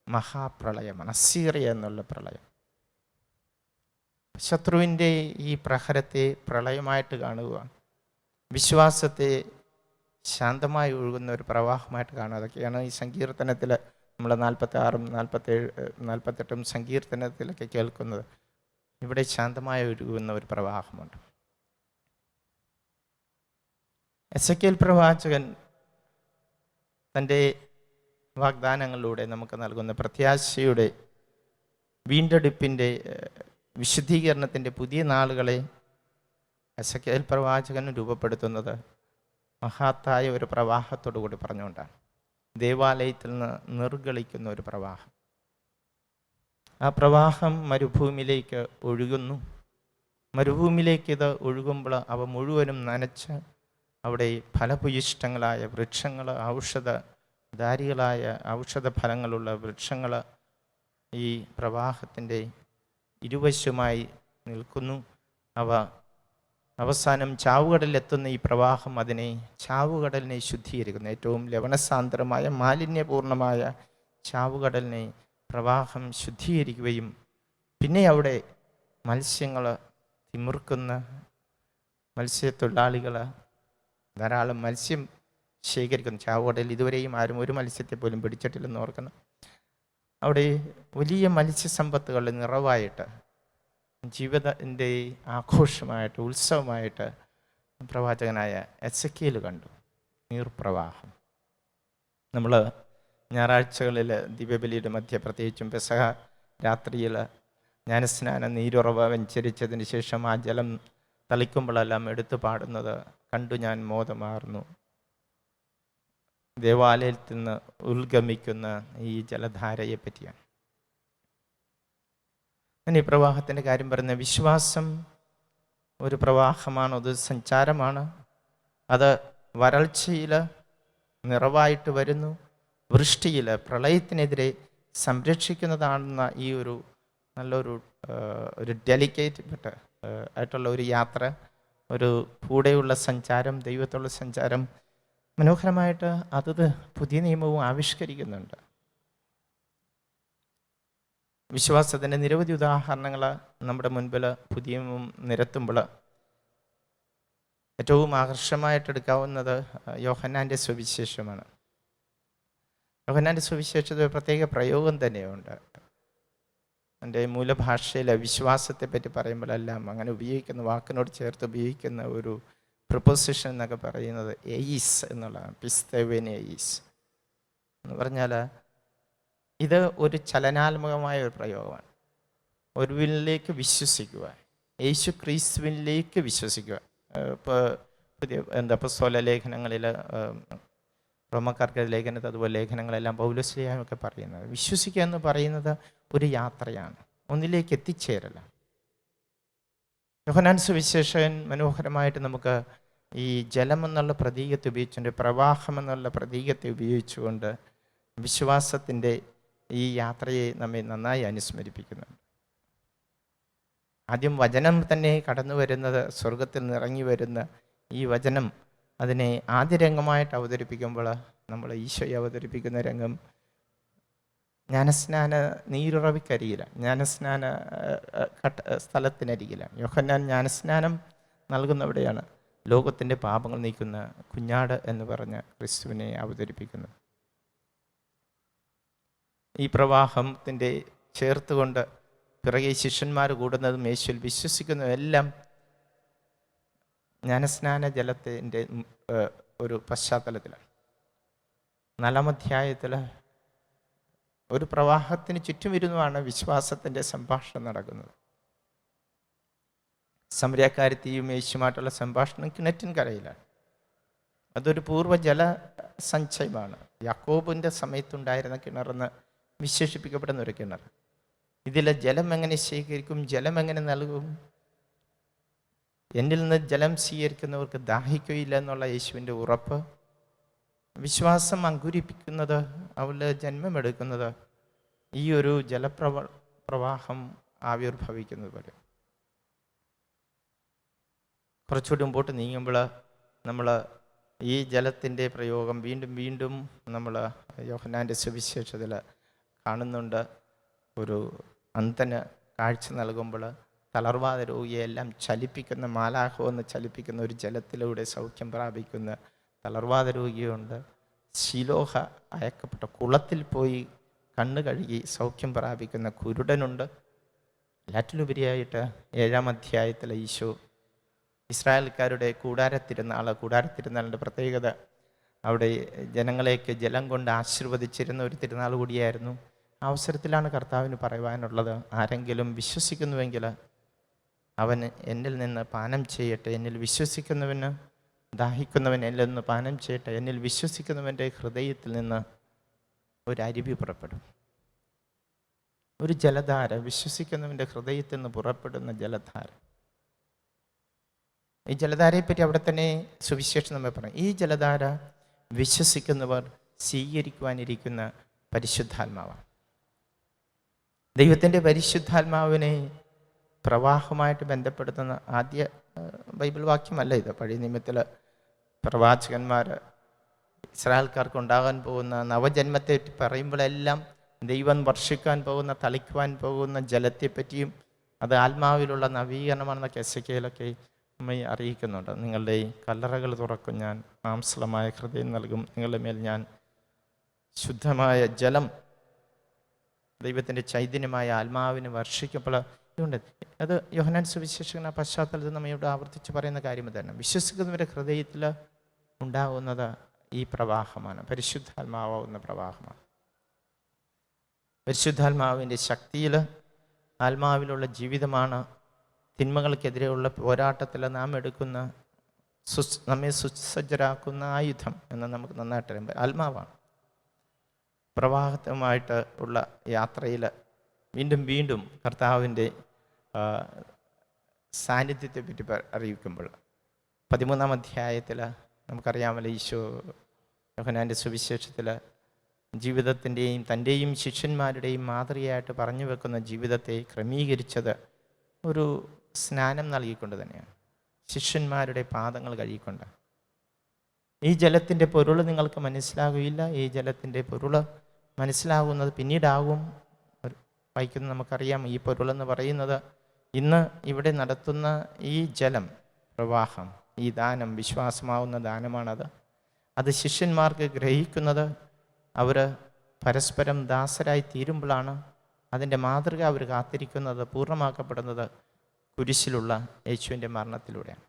മഹാപ്രളയമാണ്, അസീറിയ എന്നുള്ള പ്രളയം. ശത്രുവിൻ്റെ ഈ പ്രഹരത്തെ പ്രളയമായിട്ട് കാണുക, വിശ്വാസത്തെ ശാന്തമായി ഒഴുകുന്ന ഒരു പ്രവാഹമായിട്ട് കാണുക. അതൊക്കെയാണ് ഈ സങ്കീർത്തനത്തിൽ നമ്മൾ 46, 47, 48 സങ്കീർത്തനത്തിലൊക്കെ കേൾക്കുന്നത്. ഇവിടെ ശാന്തമായി ഒഴുകുന്ന ഒരു പ്രവാഹമുണ്ട്. എസെക്കിയേൽ പ്രവാചകൻ തൻ്റെ വാഗ്ദാനങ്ങളിലൂടെ നമുക്ക് നൽകുന്ന പ്രത്യാശയുടെ വീണ്ടെടുപ്പിൻ്റെ വിശുദ്ധീകരണത്തിൻ്റെ പുതിയ നാളുകളെ എസെക്കിയേൽ പ്രവാചകൻ രൂപപ്പെടുത്തുന്നത് മഹത്തായ ഒരു പ്രവാഹത്തോടു കൂടി പറഞ്ഞുകൊണ്ടാണ്. ദേവാലയത്തിൽ നിന്ന് നിർഗളിക്കുന്ന ഒരു പ്രവാഹം. ആ പ്രവാഹം മരുഭൂമിയിലേക്ക് ഒഴുകുന്നു. മരുഭൂമിയിലേക്ക് ഇത് ഒഴുകുമ്പോൾ അവ മുഴുവനും നനച്ച് അവിടെ ഫലഭൂയിഷ്ടങ്ങളായ വൃക്ഷങ്ങൾ, ഔഷധധാരികളായ ഔഷധ ഫലങ്ങളുള്ള വൃക്ഷങ്ങൾ ഈ പ്രവാഹത്തിൻ്റെ ഇരുവശവുമായി നിൽക്കുന്നു. അവ അവസാനം ചാവുകടലിലെത്തുന്ന ഈ പ്രവാഹം അതിനെ ചാവുകടലിനെ ശുദ്ധീകരിക്കുന്നു. ഏറ്റവും ലവണസാന്ദ്രമായ മാലിന്യപൂർണമായ ചാവുകടലിനെ പ്രവാഹം ശുദ്ധീകരിക്കുകയും പിന്നെ അവിടെ മത്സ്യങ്ങൾ തിമിർക്കുന്ന മത്സ്യത്തൊഴിലാളികൾ ധാരാളം മത്സ്യം ശേഖരിക്കുന്നു. ചാവുകടലിൽ ഇതുവരെയും ആരും ഒരു മത്സ്യത്തെ പോലും പിടിച്ചിട്ടില്ലെന്ന് ഓർക്കണം. അവിടെ വലിയ മത്സ്യസമ്പത്തുകളുടെ നിറവായിട്ട് ജീവിതത്തിൻ്റെ ആഘോഷമായിട്ട് ഉത്സവമായിട്ട് പ്രവാചകനായ എസെക്കിയേൽ കണ്ടു നീർപ്രവാഹം. നമ്മൾ ഞായറാഴ്ചകളിൽ ദിവ്യബലിയുടെ മധ്യ പ്രത്യേകിച്ചും പെസഹ രാത്രിയിൽ ജ്ഞാനസ്നാനം നീരുറവ വെഞ്ചരിച്ചതിന് ശേഷം ആ ജലം തളിക്കുമ്പോഴെല്ലാം എടുത്തു പാടുന്നത് കണ്ടു ഞാൻ മോദമാർന്നു. ദേവാലയത്തിൽ നിന്ന് ഉത്ഗമിക്കുന്ന ഈ ജലധാരയെ പറ്റിയാണ്. ഈ പ്രവാഹത്തിൻ്റെ കാര്യം പറയുന്ന വിശ്വാസം ഒരു പ്രവാഹമാണ്, അത് സഞ്ചാരമാണ്. അത് വരൾച്ചയിൽ നിറവായിട്ട് വരുന്നു, വൃഷ്ടിയിൽ പ്രളയത്തിനെതിരെ സംരക്ഷിക്കുന്നതാണെന്ന ഈ ഒരു നല്ലൊരു ഡെലിക്കേറ്റ് ആയിട്ടുള്ള ഒരു യാത്ര, ഒരു കൂടെയുള്ള സഞ്ചാരം, ദൈവത്തുള്ള സഞ്ചാരം മനോഹരമായിട്ട് അത് പുതിയ നിയമവും ആവിഷ്കരിക്കുന്നുണ്ട്. വിശ്വാസത്തിൻ്റെ നിരവധി ഉദാഹരണങ്ങൾ നമ്മുടെ മുൻപിൽ പുതിയ നിയമം നിരത്തുമ്പോൾ ഏറ്റവും ആകർഷമായിട്ടെടുക്കാവുന്നത് യോഹന്നാൻ്റെ സുവിശേഷമാണ്. യോഹന്നാൻ്റെ സുവിശേഷത്തിൽ പ്രത്യേക പ്രയോഗം തന്നെയുണ്ട്. എൻ്റെ മൂലഭാഷയിലെ വിശ്വാസത്തെ പറ്റി പറയുമ്പോഴെല്ലാം അങ്ങനെ ഉപയോഗിക്കുന്ന വാക്കിനോട് ചേർത്ത് ഉപയോഗിക്കുന്ന ഒരു പ്രിപ്പോസിഷൻ എന്നൊക്കെ പറയുന്നത് എയിസ് എന്നുള്ളതാണ്. പിസ്തേവേൻ എയിസ് എന്ന് പറഞ്ഞാൽ ഇത് ഒരു ചലനാത്മകമായ ഒരു പ്രയോഗമാണ്. ഒരുവിനിലേക്ക് വിശ്വസിക്കുക, യേശു ക്രിസ്തുവിനിലേക്ക് വിശ്വസിക്കുക. ഇപ്പോൾ പുതിയ അപ്പോസ്തല ലേഖനങ്ങളിൽ, റോമക്കാർക്ക് ലേഖനത്തിൽ അതുപോലെ ലേഖനങ്ങളെല്ലാം പൗലോസ്ലീഹയൊക്കെ പറയുന്നത് വിശ്വസിക്കുക എന്ന് പറയുന്നത് ഒരു യാത്രയാണ്, ഒന്നിലേക്ക് എത്തിച്ചേരല. യോഹന്നാൻ സുവിശേഷൻ മനോഹരമായിട്ട് നമുക്ക് ഈ ജലമെന്നുള്ള പ്രതീകത്തെ ഉപയോഗിച്ചുകൊണ്ട്, പ്രവാഹം എന്നുള്ള പ്രതീകത്തെ ഉപയോഗിച്ചുകൊണ്ട് വിശ്വാസത്തിൻ്റെ ഈ യാത്രയെ നമ്മെ നന്നായി അനുസ്മരിപ്പിക്കുന്നുണ്ട്. ആദ്യം വചനം തന്നെ കടന്നു വരുന്നത്, സ്വർഗത്തിൽ നിന്ന് ഇറങ്ങി വരുന്ന ഈ വചനം, അതിനെ ആദ്യ രംഗമായിട്ട് അവതരിപ്പിക്കുമ്പോൾ നമ്മൾ ഈശോയെ അവതരിപ്പിക്കുന്ന രംഗം ജ്ഞാനസ്നാന നീരുറവിക്കരികിലാണ്, ജ്ഞാനസ്നാന സ്ഥലത്തിനരികിലാണ്. യോഹന്നാൻ ജ്ഞാനസ്നാനം നൽകുന്നവിടെയാണ് ലോകത്തിൻ്റെ പാപങ്ങൾ നീക്കുന്ന കുഞ്ഞാട് എന്ന് പറഞ്ഞ ക്രിസ്തുവിനെ അവതരിപ്പിക്കുന്നത്. ഈ പ്രവാഹത്തിൻ്റെ ചേർത്തുകൊണ്ട് പിറകെ ശിഷ്യന്മാർ കൂടുന്നതും യേശുവിൽ വിശ്വസിക്കുന്നതും എല്ലാം ജ്ഞാനസ്നാന ജലത്തിൻ്റെ ഒരു പശ്ചാത്തലത്തിലാണ്. 4-ാം അധ്യായത്തിൽ ഒരു പ്രവാഹത്തിന് ചുറ്റും ഇരുന്നുമാണ് വിശ്വാസത്തിൻ്റെ സംഭാഷണം നടക്കുന്നത്. സമരക്കാരത്തിയും യേശുമായിട്ടുള്ള സംഭാഷണം കിണറ്റിൻകരയിലാണ്. അതൊരു പൂർവ്വജല സഞ്ചയമാണ്. യാക്കോബിൻ്റെ സമയത്തുണ്ടായിരുന്ന കിണറെന്ന് വിശേഷിപ്പിക്കപ്പെടുന്ന ഒരു കിണർ. ഇതിലെ ജലം എങ്ങനെ ശേഖരിക്കും, ജലം എങ്ങനെ നൽകും? എന്നിൽ നിന്ന് ജലം സ്വീകരിക്കുന്നവർക്ക് ദാഹിക്കുകയില്ല എന്നുള്ള യേശുവിൻ്റെ ഉറപ്പ്, വിശ്വാസം അങ്കുരിപ്പിക്കുന്നത്, അവളുടെ ജന്മമെടുക്കുന്നത് ഈ ഒരു പ്രവാഹം ആവിർഭവിക്കുന്നത് പോലെ. കുറച്ചുകൂടി മുമ്പോട്ട് നീങ്ങുമ്പോൾ നമ്മൾ ഈ ജലത്തിൻ്റെ പ്രയോഗം വീണ്ടും വീണ്ടും നമ്മൾ യോഹന്നാൻ്റെ സുവിശേഷത്തിൽ കാണുന്നുണ്ട്. ഒരു അന്ധന് കാഴ്ച നൽകുമ്പോൾ തളർവാദ രോഗിയെല്ലാം ചലിപ്പിക്കുന്ന, മാലാഹോ എന്ന് ചലിപ്പിക്കുന്ന ഒരു ജലത്തിലൂടെ സൗഖ്യം പ്രാപിക്കുന്ന തളർവാദ രോഗിയുണ്ട്. ശിലോഹ അയക്കപ്പെട്ട കുളത്തിൽ പോയി കണ്ണ് കഴുകി സൗഖ്യം പ്രാപിക്കുന്ന കുരുടനുണ്ട്. എല്ലാറ്റിലുപരിയായിട്ട് 7-ാം അധ്യായത്തിലെ ഈശോ ഇസ്രായേൽക്കാരുടെ കൂടാരത്തിരുന്നാളിൻ്റെ പ്രത്യേകത, അവിടെ ജനങ്ങളെയൊക്കെ ജലം കൊണ്ട് ആശീർവദിച്ചിരുന്ന ഒരു തിരുനാൾ കൂടിയായിരുന്നു. ആ അവസരത്തിലാണ് കർത്താവിന് പറയുവാനുള്ളത്, ആരെങ്കിലും വിശ്വസിക്കുന്നുവെങ്കിൽ അവൻ എന്നിൽ നിന്ന് പാനം ചെയ്യട്ടെ. എന്നിൽ വിശ്വസിക്കുന്നവന്, ദാഹിക്കുന്നവൻ എന്നിൽ നിന്ന് പാനം ചെയ്യട്ടെ. എന്നിൽ വിശ്വസിക്കുന്നവൻ്റെ ഹൃദയത്തിൽ നിന്ന് ഒരു അരുവി പുറപ്പെടും, ഒരു ജലധാര. വിശ്വസിക്കുന്നവൻ്റെ ഹൃദയത്തിൽ നിന്ന് പുറപ്പെടുന്ന ജലധാര. ഈ ജലധാരയെപ്പറ്റി അവിടെ തന്നെ സുവിശേഷം നമ്മെ പറയും. ഈ ജലധാര വിശ്വസിക്കുന്നവർ സ്വീകരിക്കുവാനിരിക്കുന്ന പരിശുദ്ധാത്മാവാണ്. ദൈവത്തിൻ്റെ പരിശുദ്ധാത്മാവിനെ പ്രവാഹമായിട്ട് ബന്ധപ്പെടുത്തുന്ന ആദ്യ ബൈബിൾ വാക്യമല്ല ഇത്. പഴയ നിയമത്തിൽ പ്രവാചകന്മാർ ഇസ്രായേൽക്കാർക്ക് ഉണ്ടാകാൻ പോകുന്ന നവജന്മത്തെ പറയുമ്പോഴെല്ലാം ദൈവം വർഷിക്കാൻ പോകുന്ന, തളിക്കുവാൻ പോകുന്ന ജലത്തെപ്പറ്റിയും അത് ആത്മാവിലുള്ള നവീകരണമാണെന്നൊക്കെ എസെക്കിയേലൊക്കെ നമ്മെ അറിയിക്കുന്നുണ്ട്. നിങ്ങളുടെ കല്ലറകൾ തുറക്കും, ഞാൻ മാംസളമായ ഹൃദയം നൽകും, നിങ്ങളുടെ മേൽ ഞാൻ ശുദ്ധമായ ജലം, ദൈവത്തിൻ്റെ ചൈതന്യമായ ആത്മാവിന് വർഷിക്കപ്പോൾ ഇതുണ്ട്. അത് യോഹന്നാൻ സുവിശേഷകൻ ആ പശ്ചാത്തലത്തിൽ നമ്മയോട് ആവർത്തിച്ച് പറയുന്ന കാര്യം തന്നെ. വിശ്വസിക്കുന്നവരുടെ ഹൃദയത്തിൽ ഉണ്ടാകുന്നത് ഈ പ്രവാഹമാണ്, പരിശുദ്ധാത്മാവുന്ന പ്രവാഹമാണ്. പരിശുദ്ധാത്മാവിൻ്റെ ശക്തിയിൽ, ആത്മാവിലുള്ള ജീവിതമാണ് തിന്മകൾക്കെതിരെയുള്ള പോരാട്ടത്തിൽ നാം എടുക്കുന്ന, നമ്മെ സുസജ്ജരാക്കുന്ന ആയുധം എന്ന് നമുക്ക് നന്നായിട്ട് അറിയാം. ആത്മാവാണ്. പ്രവാഹത്തുമായിട്ട് ഉള്ള യാത്രയിൽ വീണ്ടും വീണ്ടും കർത്താവിൻ്റെ സാന്നിധ്യത്തെപ്പറ്റി അറിയിക്കുമ്പോൾ 13-ാം അധ്യായത്തിൽ നമുക്കറിയാമല്ലോ, ഈശോ യോഹന്നാൻ്റെ സുവിശേഷത്തിൽ ജീവിതത്തിൻ്റെയും തൻ്റെയും ശിഷ്യന്മാരുടെയും മാതൃകയായിട്ട് പറഞ്ഞു വെക്കുന്ന ജീവിതത്തെ ക്രമീകരിച്ചത് ഒരു സ്നാനം നൽകിക്കൊണ്ട് തന്നെയാണ്. ശിഷ്യന്മാരുടെ പാദങ്ങൾ കഴുകിക്കൊണ്ട്. ഈ ജലത്തിൻ്റെ പൊരുൾ നിങ്ങൾക്ക് മനസ്സിലാകുകയില്ല. ഈ ജലത്തിൻ്റെ പൊരുൾ മനസ്സിലാകുന്നത് പിന്നീടാകും. വായിക്കുന്നത് നമുക്കറിയാം. ഈ പൊരുളെന്ന് പറയുന്നത് ഇന്ന് ഇവിടെ നടത്തുന്ന ഈ ജലം, പ്രവാഹം, ഈ ദാനം, വിശ്വാസമാവുന്ന ദാനമാണത്. അത് ശിഷ്യന്മാർക്ക് ഗ്രഹിക്കുന്നത് അവർ പരസ്പരം ദാസരായി തീരുമ്പോഴാണ്. അതിൻ്റെ മാതൃക അവർ കാത്തിരിക്കുന്നത് പൂർണ്ണമാക്കപ്പെടുന്നത് കുരിശിലുള്ള യേശുവിൻ്റെ മരണത്തിലൂടെയാണ്.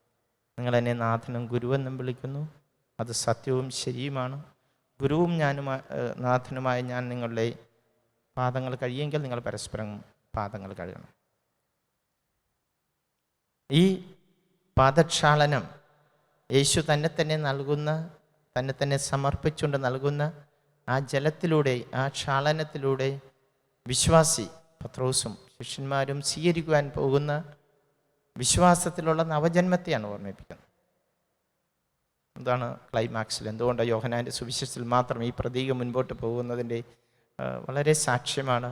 നിങ്ങളെന്നെ നാഥനും ഗുരുവെന്നും വിളിക്കുന്നു, അത് സത്യവും ശരിയുമാണ്. ഗുരുവും നാഥനുമായ ഞാൻ നിങ്ങളുടെ പാദങ്ങൾ കഴിയെങ്കിൽ നിങ്ങൾ പരസ്പരം പാദങ്ങൾ കഴുകണം. ഈ പാദക്ഷാളനം യേശു തന്നെ നൽകുന്ന, തന്നെ സമർപ്പിച്ചുകൊണ്ട് നൽകുന്ന ആ ജലത്തിലൂടെ, ആ ക്ഷാളനത്തിലൂടെ വിശ്വാസി പത്രോസും ശിഷ്യന്മാരും സ്വീകരിക്കുവാൻ പോകുന്ന വിശ്വാസത്തിലുള്ള നവജന്മത്തെയാണ് ഓർമ്മിപ്പിക്കുന്നത്. എന്താണ് ക്ലൈമാക്സിൽ? എന്തുകൊണ്ട് യോഹന്നാൻ്റെ സുവിശേഷത്തിൽ മാത്രം ഈ പ്രതീകം മുൻപോട്ട് പോകുന്നതിൻ്റെ വളരെ സാക്ഷ്യമാണ്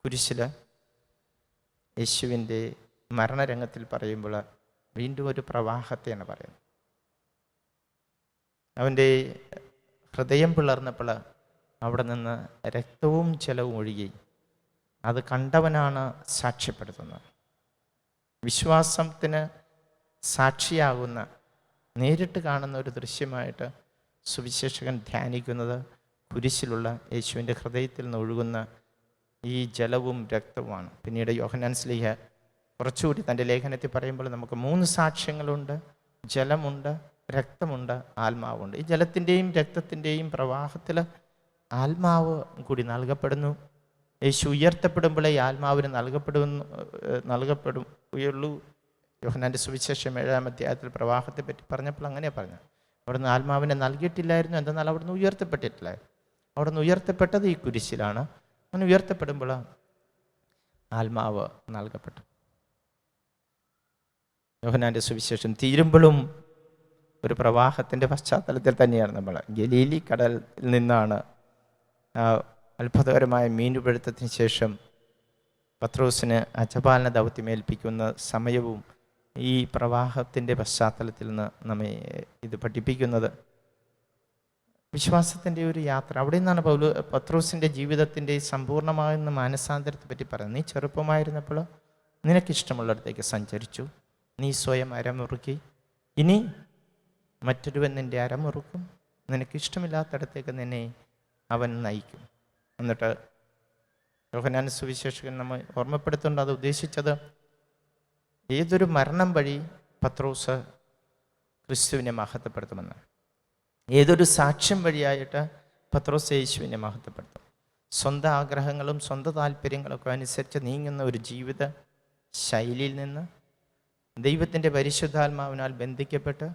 കുരിശിൽ യേശുവിൻ്റെ മരണരംഗത്തിൽ പറയുമ്പോൾ വീണ്ടും ഒരു പ്രവാഹത്തെയാണ് പറയുന്നത്. അവൻ്റെ ഹൃദയം പിളർന്നപ്പോൾ അവിടെ നിന്ന് രക്തവും ജലവും ഒഴുകി. അത് കണ്ടവനാണ് സാക്ഷ്യപ്പെടുത്തുന്നത്. വിശ്വാസത്തിന് സാക്ഷിയാകുന്ന, നേരിട്ട് കാണുന്ന ഒരു ദൃശ്യമായിട്ട് സുവിശേഷകൻ ധ്യാനിക്കുന്നത് കുരിശിലുള്ള യേശുവിൻ്റെ ഹൃദയത്തിൽ നിന്ന് ഒഴുകുന്ന ഈ ജലവും രക്തവുമാണ്. പിന്നീട് യോഹന്നാൻ ശ്ലീഹ കുറച്ചുകൂടി തൻ്റെ ലേഖനത്തിൽ പറയുമ്പോൾ നമുക്ക് 3 സാക്ഷ്യങ്ങളുണ്ട്: ജലമുണ്ട്, രക്തമുണ്ട്, ആത്മാവുണ്ട്. ഈ ജലത്തിൻ്റെയും രക്തത്തിൻ്റെയും പ്രവാഹത്തിൽ ആത്മാവ് കൂടി നൽകപ്പെടുന്നു. യേശു ഉയർത്തപ്പെടുമ്പോഴേ ഈ ആത്മാവിന് നൽകപ്പെടുകയുള്ളൂ. യോഹന്നാൻ്റെ സുവിശേഷം 7-ാം അധ്യായത്തിൽ പ്രവാഹത്തെ പറ്റി പറഞ്ഞപ്പോൾ അങ്ങനെയാണ് പറഞ്ഞത്. അവിടുന്ന് ആത്മാവിനെ നൽകിയിട്ടില്ലായിരുന്നു, എന്തെന്നാൽ അവിടുന്ന് ഉയർത്തപ്പെട്ടിട്ടില്ലായിരുന്നു. അവിടുന്ന് ഉയർത്തപ്പെട്ടത് ഈ കുരിശിലാണ്. അങ്ങനെ ഉയർത്തപ്പെടുമ്പോൾ ആത്മാവ് നൽകപ്പെട്ടു. യോഹന്നാൻ്റെ സുവിശേഷം തീരുമ്പോഴും ഒരു പ്രവാഹത്തിൻ്റെ പശ്ചാത്തലത്തിൽ തന്നെയാണ്. നമ്മൾ ഗലീലി കടലിൽ നിന്നാണ് അത്ഭുതകരമായ മീനുപിടുത്തത്തിന് ശേഷം പത്രോസിന് അജപാലന ദൗത്യമേൽപ്പിക്കുന്ന സമയവും ഈ പ്രവാഹത്തിൻ്റെ പശ്ചാത്തലത്തിൽ നിന്ന് നമ്മെ ഇത് പഠിപ്പിക്കുന്നത്. വിശ്വാസത്തിൻ്റെ ഒരു യാത്ര. അവിടെ നിന്നാണ് പത്രോസിൻ്റെ ജീവിതത്തിൻ്റെ സമ്പൂർണ്ണമാകുന്ന മാനസാന്തരത്തെ പറ്റി പറയുന്നത്. നീ ചെറുപ്പമായിരുന്നപ്പോൾ നിനക്കിഷ്ടമുള്ളിടത്തേക്ക് സഞ്ചരിച്ചു, നീ സ്വയം അരമുറുക്കി, ഇനി മറ്റൊരുവൻ നിൻ്റെ അരമുറുക്കും, നിനക്കിഷ്ടമില്ലാത്തടത്തേക്ക് നിന്നെ അവൻ നയിക്കും. എന്നിട്ട് യോഹന്നാൻ സുവിശേഷകൻ നമ്മൾ ഓർമ്മപ്പെടുത്തേണ്ട, അത് ഉദ്ദേശിച്ചത് ഏതൊരു മരണം വഴി പത്രോസ് ക്രിസ്തുവിനെ മഹത്വപ്പെടുത്തുമെന്ന്. ഏതൊരു സാക്ഷ്യം വഴിയായിട്ട് പത്രോസ് യേശുവിനെ മഹത്വപ്പെടുത്തും. സ്വന്തം ആഗ്രഹങ്ങളും സ്വന്തം താല്പര്യങ്ങളൊക്കെ അനുസരിച്ച് നീങ്ങുന്ന ഒരു ജീവിത ശൈലിയിൽ നിന്ന് ദൈവത്തിൻ്റെ പരിശുദ്ധാത്മാവിനാൽ ബന്ധിക്കപ്പെട്ട്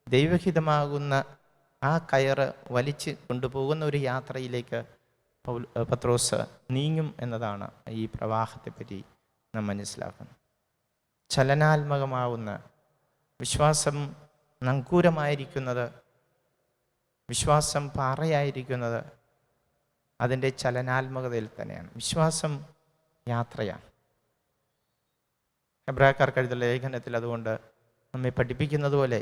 ദൈവഹിതമാകുന്ന ആ കയറ് വലിച്ച് കൊണ്ടുപോകുന്ന ഒരു യാത്രയിലേക്ക് പത്രോസ് നീങ്ങും എന്നതാണ് ഈ പ്രവാഹത്തെപ്പറ്റി നാം മനസ്സിലാക്കുന്നത്. ചലനാത്മകമാവുന്ന വിശ്വാസം നങ്കൂരമായിരിക്കുന്നത്, വിശ്വാസം പാറയായിരിക്കുന്നത് അതിൻ്റെ ചലനാത്മകതയിൽ തന്നെയാണ്. വിശ്വാസം യാത്രയാണ്. എബ്രായക്കാർക്ക് എഴുതിയ ലേഖനത്തിൽ അതുകൊണ്ട് നമ്മെ പഠിപ്പിക്കുന്നത് പോലെ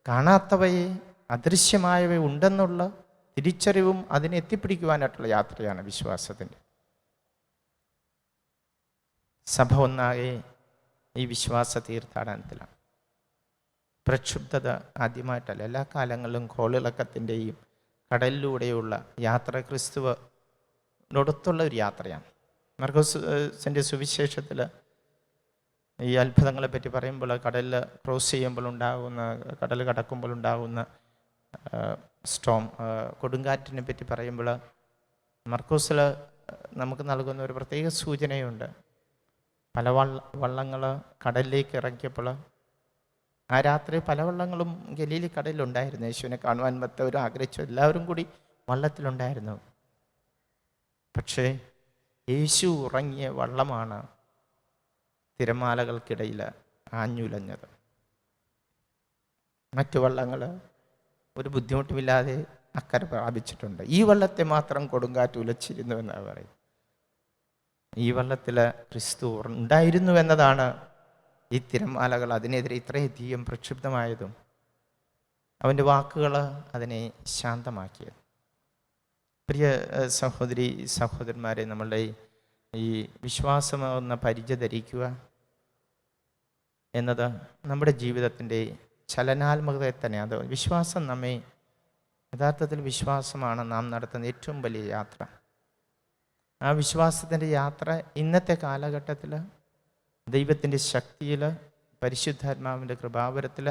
കാണാത്തവയെ, അദൃശ്യമായവ ഉണ്ടെന്നുള്ള തിരിച്ചറിവും അതിനെ എത്തിപ്പിടിക്കുവാനായിട്ടുള്ള യാത്രയാണ് വിശ്വാസത്തിൻ്റെ. സഭ ഒന്നാകെ ഈ വിശ്വാസ തീർത്ഥാടനത്തിലാണ്. പ്രക്ഷുബ്ധത ആദ്യമായിട്ടല്ല, എല്ലാ കാലങ്ങളിലും കോളിളക്കത്തിൻ്റെയും കടലിലൂടെയുള്ള യാത്ര ക്രിസ്തുവിനോടൊത്തുള്ള ഒരു യാത്രയാണ്. മർക്കോസിൻ്റെ സുവിശേഷത്തിൽ ഈ അത്ഭുതങ്ങളെ പറ്റി പറയുമ്പോൾ കടലിൽ ക്രോസ് ചെയ്യുമ്പോൾ ഉണ്ടാകുന്ന, കടൽ കടക്കുമ്പോൾ ഉണ്ടാകുന്ന സ്റ്റോം, കൊടുങ്കാറ്റിനെ പറ്റി പറയുമ്പോൾ മർക്കോസിൽ നമുക്ക് നൽകുന്ന ഒരു പ്രത്യേക സൂചനയുണ്ട്. പല വള്ളങ്ങൾ കടലിലേക്ക് ഇറക്കിയപ്പോൾ ആ രാത്രി പല വള്ളങ്ങളും ഗലീലി കടലിലുണ്ടായിരുന്നു. യേശുവിനെ കാണുവാൻ മറ്റവരും ആഗ്രഹിച്ചു എല്ലാവരും കൂടി വള്ളത്തിലുണ്ടായിരുന്നു. പക്ഷേ യേശു ഉറങ്ങിയ വള്ളമാണ് തിരമാലകൾക്കിടയിൽ ആഞ്ഞുലഞ്ഞത്. മറ്റു വള്ളങ്ങൾ ഒരു ബുദ്ധിമുട്ടുമില്ലാതെ അക്കരെ പ്രാപിച്ചിട്ടുണ്ട്. ഈ വള്ളത്തെ മാത്രം കൊടുങ്കാറ്റ് ഉലച്ചിരുന്നു എന്നാണ് പറയും. ഈ വള്ളത്തിൽ ക്രിസ്തു ഉണ്ടായിരുന്നു എന്നതാണ് ഈ തിരമാലകൾ അതിനെതിരെ ഇത്രയധികം പ്രക്ഷുബ്ധമായതും അവൻ്റെ വാക്കുകൾ അതിനെ ശാന്തമാക്കിയത്. പ്രിയ സഹോദരി സഹോദരന്മാരെ, നമ്മളുടെ ഈ വിശ്വാസമെന്ന പരിചയ ധരിക്കുക എന്നത് നമ്മുടെ ജീവിതത്തിൻ്റെ ചലനാത്മകതയെ തന്നെ, അത് വിശ്വാസം നമ്മെ യഥാർത്ഥത്തിൽ വിശ്വാസമാണ് നാം നടത്തുന്ന ഏറ്റവും വലിയ യാത്ര. ആ വിശ്വാസത്തിൻ്റെ യാത്ര ഇന്നത്തെ കാലഘട്ടത്തിൽ ദൈവത്തിൻ്റെ ശക്തിയിൽ, പരിശുദ്ധാത്മാവിൻ്റെ കൃപാവരത്തിൽ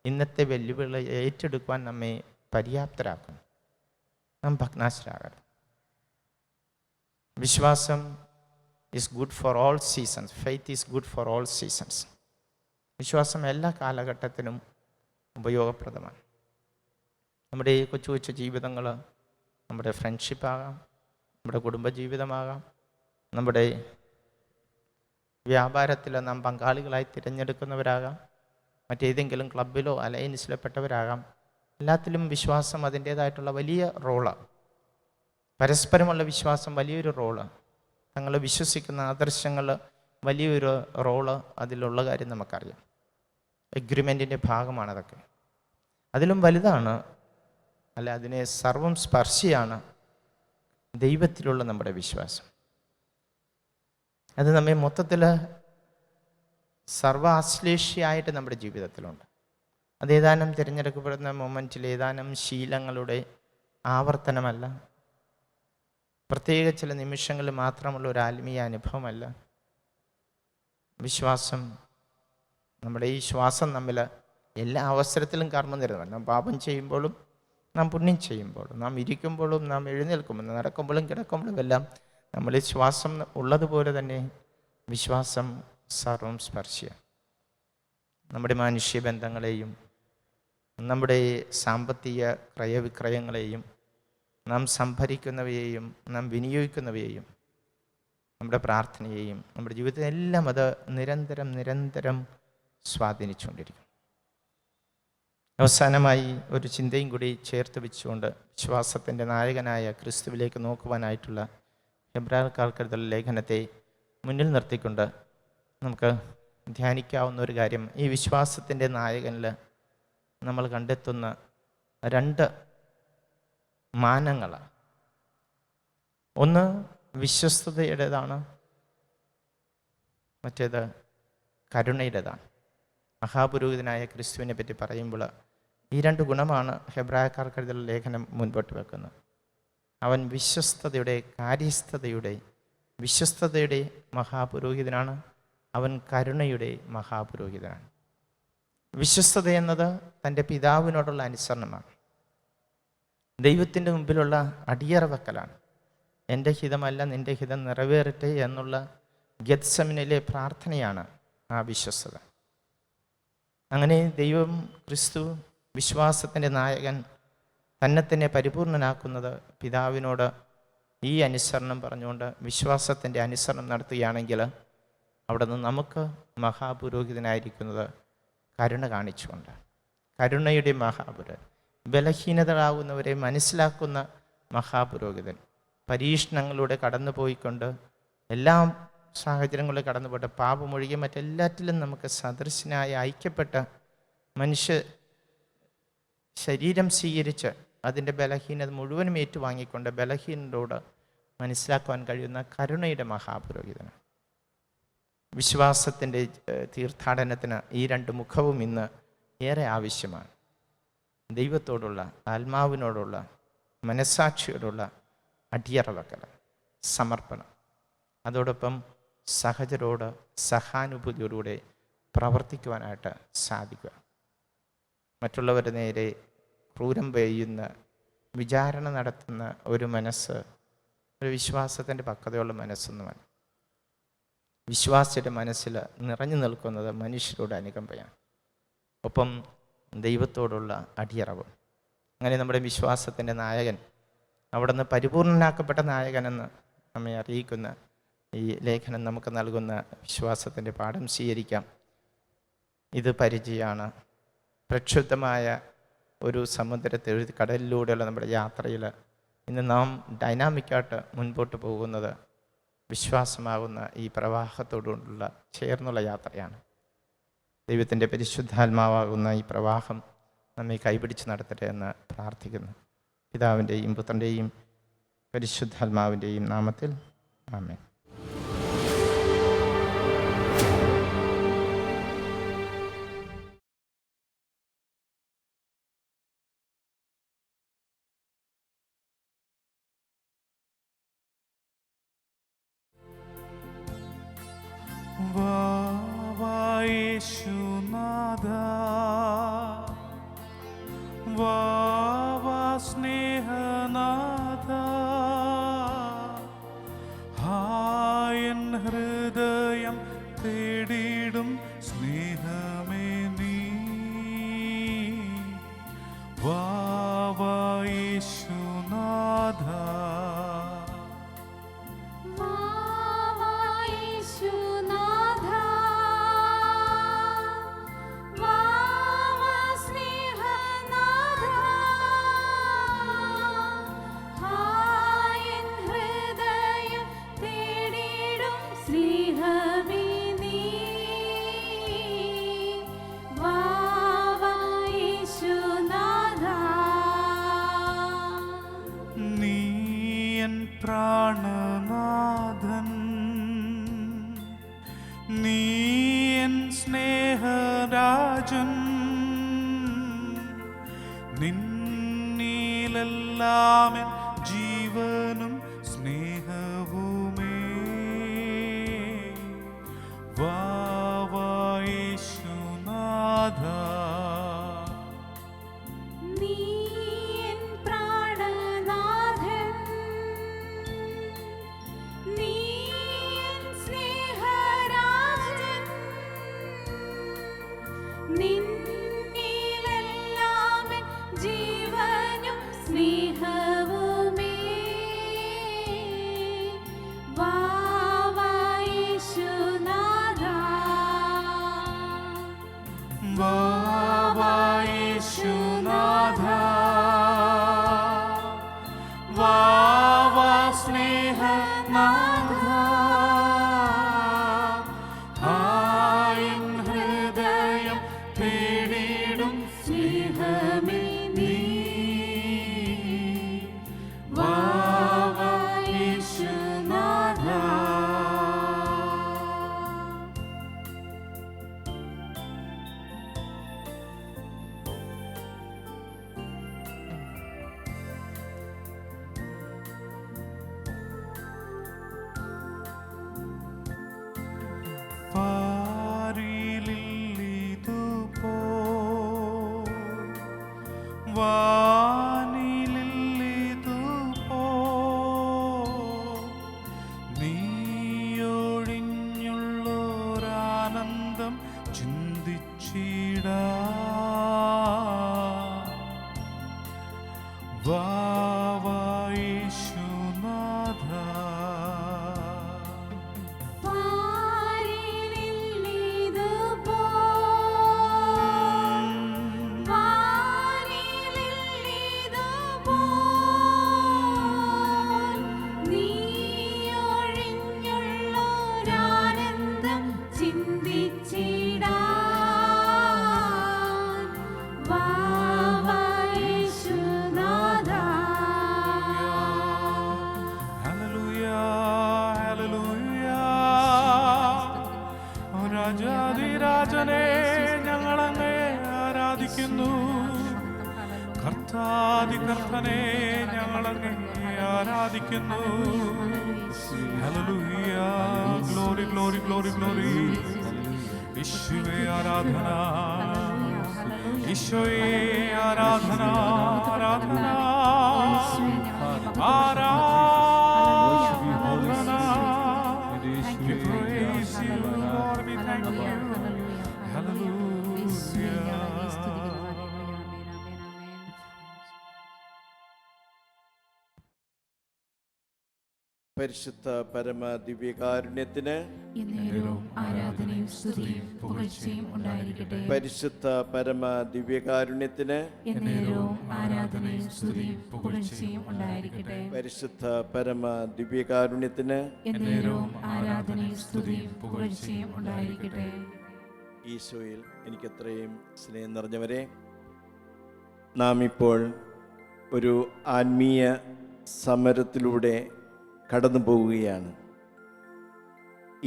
ഇന്നത്തെ വെല്ലുവിളി ഏറ്റെടുക്കുവാൻ നമ്മെ പര്യാപ്തരാക്കും. നാം ഭഗ്നാശരാകരുത്. വിശ്വാസം is good for all seasons. Faith is good for all seasons. വിശ്വാസം എല്ലാ കാലഘട്ടത്തിനും ഉപയോഗപ്രദമാണ്. നമ്മുടെ ഈ കൊച്ചു കൊച്ചു ജീവിതങ്ങൾ, നമ്മുടെ ഫ്രണ്ട്ഷിപ്പാകാം, നമ്മുടെ കുടുംബജീവിതമാകാം, നമ്മുടെ വ്യാപാരത്തിൽ നാം പങ്കാളികളായി തിരഞ്ഞെടുക്കുന്നവരാകാം, മറ്റേതെങ്കിലും ക്ലബിലോ അലയൻസിലോ പെട്ടവരാകാം. എല്ലാത്തിലും വിശ്വാസം അതിൻ്റേതായിട്ടുള്ള വലിയ റോളാണ്. പരസ്പരമുള്ള വിശ്വാസം വലിയൊരു റോള്, തങ്ങൾ വിശ്വസിക്കുന്ന ആദർശങ്ങൾ വലിയൊരു റോള് അതിലുള്ള കാര്യം നമുക്കറിയാം. എഗ്രിമെൻറ്റിൻ്റെ ഭാഗമാണതൊക്കെ. അതിലും വലുതാണ്, അല്ല അതിനെ സർവം സ്പർശിയാണ് ദൈവത്തിലുള്ള നമ്മുടെ വിശ്വാസം. അത് നമ്മെ മൊത്തത്തിൽ സർവാശ്ലേഷിയായിട്ട് നമ്മുടെ ജീവിതത്തിലുണ്ട്. അത് ഏതാനും തിരഞ്ഞെടുക്കപ്പെടുന്ന മൊമെൻറ്റിൽ ഏതാനും ശീലങ്ങളുടെ ആവർത്തനമല്ല, പ്രത്യേക ചില നിമിഷങ്ങളിൽ മാത്രമുള്ള ഒരു ആത്മീയ അനുഭവമല്ല. വിശ്വാസം, നമ്മുടെ ഈ ശ്വാസം നമ്മിൽ എല്ലാ അവസരത്തിലും കർമ്മം തരുന്നതാണ്. നാം പാപം ചെയ്യുമ്പോഴും നാം പുണ്യം ചെയ്യുമ്പോഴും, നാം ഇരിക്കുമ്പോഴും നാം എഴുന്നേൽക്കുമ്പോഴും, നടക്കുമ്പോഴും കിടക്കുമ്പോഴും എല്ലാം നമ്മളിൽ ശ്വാസം ഉള്ളതുപോലെ തന്നെ വിശ്വാസം സർവം സ്പർശിയ. നമ്മുടെ മാനുഷ്യ ബന്ധങ്ങളെയും നമ്മുടെ സാമ്പത്തിക ക്രയവിക്രയങ്ങളെയും നാം സംഭരിക്കുന്നവയെയും നാം വിനിയോഗിക്കുന്നവയെയും നമ്മുടെ പ്രാർത്ഥനയെയും നമ്മുടെ ജീവിതത്തെ എല്ലാം അത് നിരന്തരം നിരന്തരം സ്വാധീനിച്ചുകൊണ്ടിരിക്കും. അവസാനമായി ഒരു ചിന്തയും കൂടി ചേർത്ത് വെച്ചുകൊണ്ട് വിശ്വാസത്തിൻ്റെ നായകനായ ക്രിസ്തുവിലേക്ക് നോക്കുവാനായിട്ടുള്ള ഹെബ്രായർക്കാർക്കെഴുതിയ ലേഖനത്തെ മുന്നിൽ നിർത്തിക്കൊണ്ട് നമുക്ക് ധ്യാനിക്കാവുന്ന ഒരു കാര്യം, ഈ വിശ്വാസത്തിൻ്റെ നായകനിൽ നമ്മൾ കണ്ടെത്തുന്ന 2 മാനങ്ങൾ. ഒന്ന് വിശ്വസ്തതയുടേതാണ്, മറ്റേത് കരുണയുടേതാണ്. മഹാപുരോഹിതനായ ക്രിസ്തുവിനെ പറ്റി പറയുമ്പോൾ ഈ 2 ഗുണമാണ് ഹെബ്രായർക്കാർക്കെഴുതിയ ലേഖനം മുൻപോട്ട് വെക്കുന്നത്. അവൻ വിശ്വസ്തതയുടെ മഹാപുരോഹിതനാണ്, അവൻ കരുണയുടെ മഹാപുരോഹിതനാണ്. വിശ്വസ്തത എന്നത് തൻ്റെ പിതാവിനോടുള്ള അനുസരണമാണ്, ദൈവത്തിൻ്റെ മുമ്പിലുള്ള അടിയറവെക്കലാണ്. എൻ്റെ ഹിതമല്ല നിൻ്റെ ഹിതം നിറവേറട്ടെ എന്നുള്ള ഗെത്സമനിലെ പ്രാർത്ഥനയാണ് ആ വിശ്വസ്തത. അങ്ങനെ ദൈവം, ക്രിസ്തു, വിശ്വാസത്തിൻ്റെ നായകൻ തന്നെ പരിപൂർണനാക്കുന്നത് പിതാവിനോട് ഈ അനുസരണം പറഞ്ഞുകൊണ്ട് വിശ്വാസത്തിൻ്റെ അനുസരണം നടത്തുകയാണെങ്കിൽ അവിടെ നിന്ന് നമുക്ക് മഹാപുരോഹിതനായിരിക്കുന്നത് കരുണ കാണിച്ചുകൊണ്ട്, കരുണയുടെ മഹാപുരോഹിതൻ, ബലഹീനതകളാകുന്നവരെ മനസ്സിലാക്കുന്ന മഹാപുരോഹിതൻ, പരീക്ഷണങ്ങളിലൂടെ കടന്നു പോയിക്കൊണ്ട് എല്ലാ സാഹചര്യങ്ങളിലും കടന്നുപോയിട്ട് പാപമൊഴികെ മറ്റെല്ലാറ്റിലും നമുക്ക് സദൃശനായി ഐക്യപ്പെട്ട മനുഷ്യ ശരീരം സ്വീകരിച്ച് അതിൻ്റെ ബലഹീനത മുഴുവനും ഏറ്റുവാങ്ങിക്കൊണ്ട് ബലഹീനതയോട് മനസ്സിലാക്കുവാൻ കഴിയുന്ന കരുണയുടെ മഹാപുരോഹിതനാണ്. വിശ്വാസത്തിൻ്റെ തീർത്ഥാടനത്തിന് ഈ 2 മുഖവും ഇന്ന് ഏറെ ആവശ്യമാണ്. ദൈവത്തോടുള്ള, ആത്മാവിനോടുള്ള, മനസ്സാക്ഷിയോടുള്ള അടിയറവെക്കൽ, സമർപ്പണം, അതോടൊപ്പം സഹചരോട് സഹാനുഭൂതിയോടുകൂടെ പ്രവർത്തിക്കുവാനായിട്ട് സാധിക്കുക. മറ്റുള്ളവരുടെ നേരെ ക്രൂരം പെയ്യുന്ന, വിചാരണ നടത്തുന്ന ഒരു മനസ്സ് ഒരു വിശ്വാസത്തിൻ്റെ പക്വതയുള്ള മനസ്സൊന്നുമല്ല. വിശ്വാസിയുടെ മനസ്സിൽ നിറഞ്ഞു നിൽക്കുന്നത് മനുഷ്യരോട് അനുകമ്പയാണ്, ഒപ്പം ദൈവത്തോടുള്ള അടിയറവും. അങ്ങനെ നമ്മുടെ വിശ്വാസത്തിൻ്റെ നായകൻ, അവിടെ നിന്ന് പരിപൂർണനാക്കപ്പെട്ട നായകനെന്ന് നമ്മെ അറിയിക്കുന്ന ഈ ലേഖനം നമുക്ക് നൽകുന്ന വിശ്വാസത്തിൻ്റെ പാഠം സ്വീകരിക്കാം. ഇത് പരിചയമാണ്. പ്രക്ഷുബ്ധമായ ഒരു കടലിലൂടെയുള്ള നമ്മുടെ യാത്രയിൽ ഇന്ന് നാം ഡൈനാമിക്കായിട്ട് മുൻപോട്ട് പോകുന്നത് വിശ്വാസമാകുന്ന ഈ പ്രവാഹത്തോടുള്ള ചേർന്നുള്ള യാത്രയാണ്. ദൈവത്തിൻ്റെ പരിശുദ്ധാത്മാവാകുന്ന ഈ പ്രവാഹം നമ്മെ കൈപിടിച്ച് നടത്തട്ടെ എന്ന് പ്രാർത്ഥിക്കുന്നു. പിതാവിൻ്റെയും പുത്രൻ്റെയും പരിശുദ്ധാത്മാവിൻ്റെയും നാമത്തിൽ ആമേൻ. യേശുനാഥ വാ സ്നേഹനാഥ, ഹായൻ ഹൃദയം തേടിടും സ്നേഹമേ നീ, വാ യേശുനാഥ. നിന്നിലെല്ലാം എൻ ജീവനും സ്നേഹവുമേ. വാവാ യേശുനാഥ, നീ എൻ പ്രാണനാഥൻ, നീ എൻ സ്നേഹരാജൻ, നിന്നിലെല്ലാം എൻ ജീവനും സ്നേഹവുമേ. വാവാ യേശുനാഥ, വാവാ യേശുനാഥ, വാവാ സ്നേഹനാഥ, എൻ ഹൃദയം തേടിടും സ്നേഹമേ നീ. വാവാ യേശുനാഥ. പാരിലില്ലിതുപോ വാനിലില്ലിതുപോ നീയൊഴിഞ്ഞുള്ളൊരാനന്ദം ചിന്തിച്ചിടാ. വാവാ യേശുനാഥ, നീയൊഴിഞ്ഞുള്ളൊരാനന്ദം ചിന്തിച്ചിടാൻ. വാവാ യേശുനാഥ, ഹല്ലേലൂയ, ഹല്ലേലൂയ. ഓ രാജാധിരാജനെ, ഞങ്ങളങ്ങേ ആരാധിക്കുന്നു. കർത്താധികർത്തനെ, ഞങ്ങളങ്ങേ ആരാധിക്കുന്നു. Hallelujah, glory glory glory glory. യേശുവേ ആരാധന, ഈശോയെ ആരാധന, ആരാധന, ആരാധന. We praise you, Lord, we thank you. Hallelujah. പരിശുദ്ധ പരമ ദിവ്യകാരുണ്യത്തിന് എന്നേരവും ആരാധനയും സ്തുതിയും പുകഴ്ചയും ഉണ്ടായിരിക്കട്ടെ. പരിശുദ്ധ പരമ ദിവ്യകാരുണ്യത്തിന് എന്നേരവും ആരാധനയും സ്തുതിയും പുകഴ്ചയും ഉണ്ടായിരിക്കട്ടെ. പരിശുദ്ധ പരമ ദിവ്യകാരുണ്യത്തിന് എന്നേരവും ആരാധനയും സ്തുതിയും പുകഴ്ചയും ഉണ്ടായിരിക്കട്ടെ. ഈശോയിൽ എനിക്കത്രയും സ്നേഹം നിറഞ്ഞവരെ, നാം ഇപ്പോൾ ഒരു ആത്മീയ സമരത്തിലൂടെ കടന്നു പോവുകയാണ്.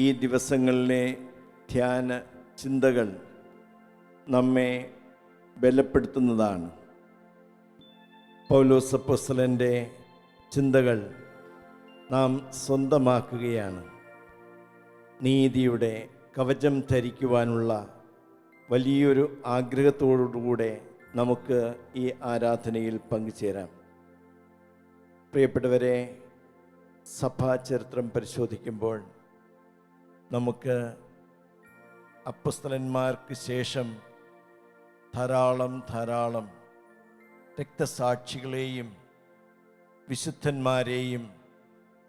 ഈ ദിവസങ്ങളിലെ ധ്യാന ചിന്തകൾ നമ്മെ ബലപ്പെടുത്തുന്നതാണ്. പൗലോസ് അപ്പോസ്തലൻ്റെ ചിന്തകൾ നാം സ്വന്തമാക്കുകയാണ്. നീതിയുടെ കവചം ധരിക്കുവാനുള്ള വലിയൊരു ആഗ്രഹത്തോടുകൂടെ നമുക്ക് ഈ ആരാധനയിൽ പങ്കുചേരാം. പ്രിയപ്പെട്ടവരെ, സഭാചരിത്രം പരിശോധിക്കുമ്പോൾ നമുക്ക് അപ്പോസ്തലന്മാർക്ക് ശേഷം ധാരാളം രക്തസാക്ഷികളെയും വിശുദ്ധന്മാരെയും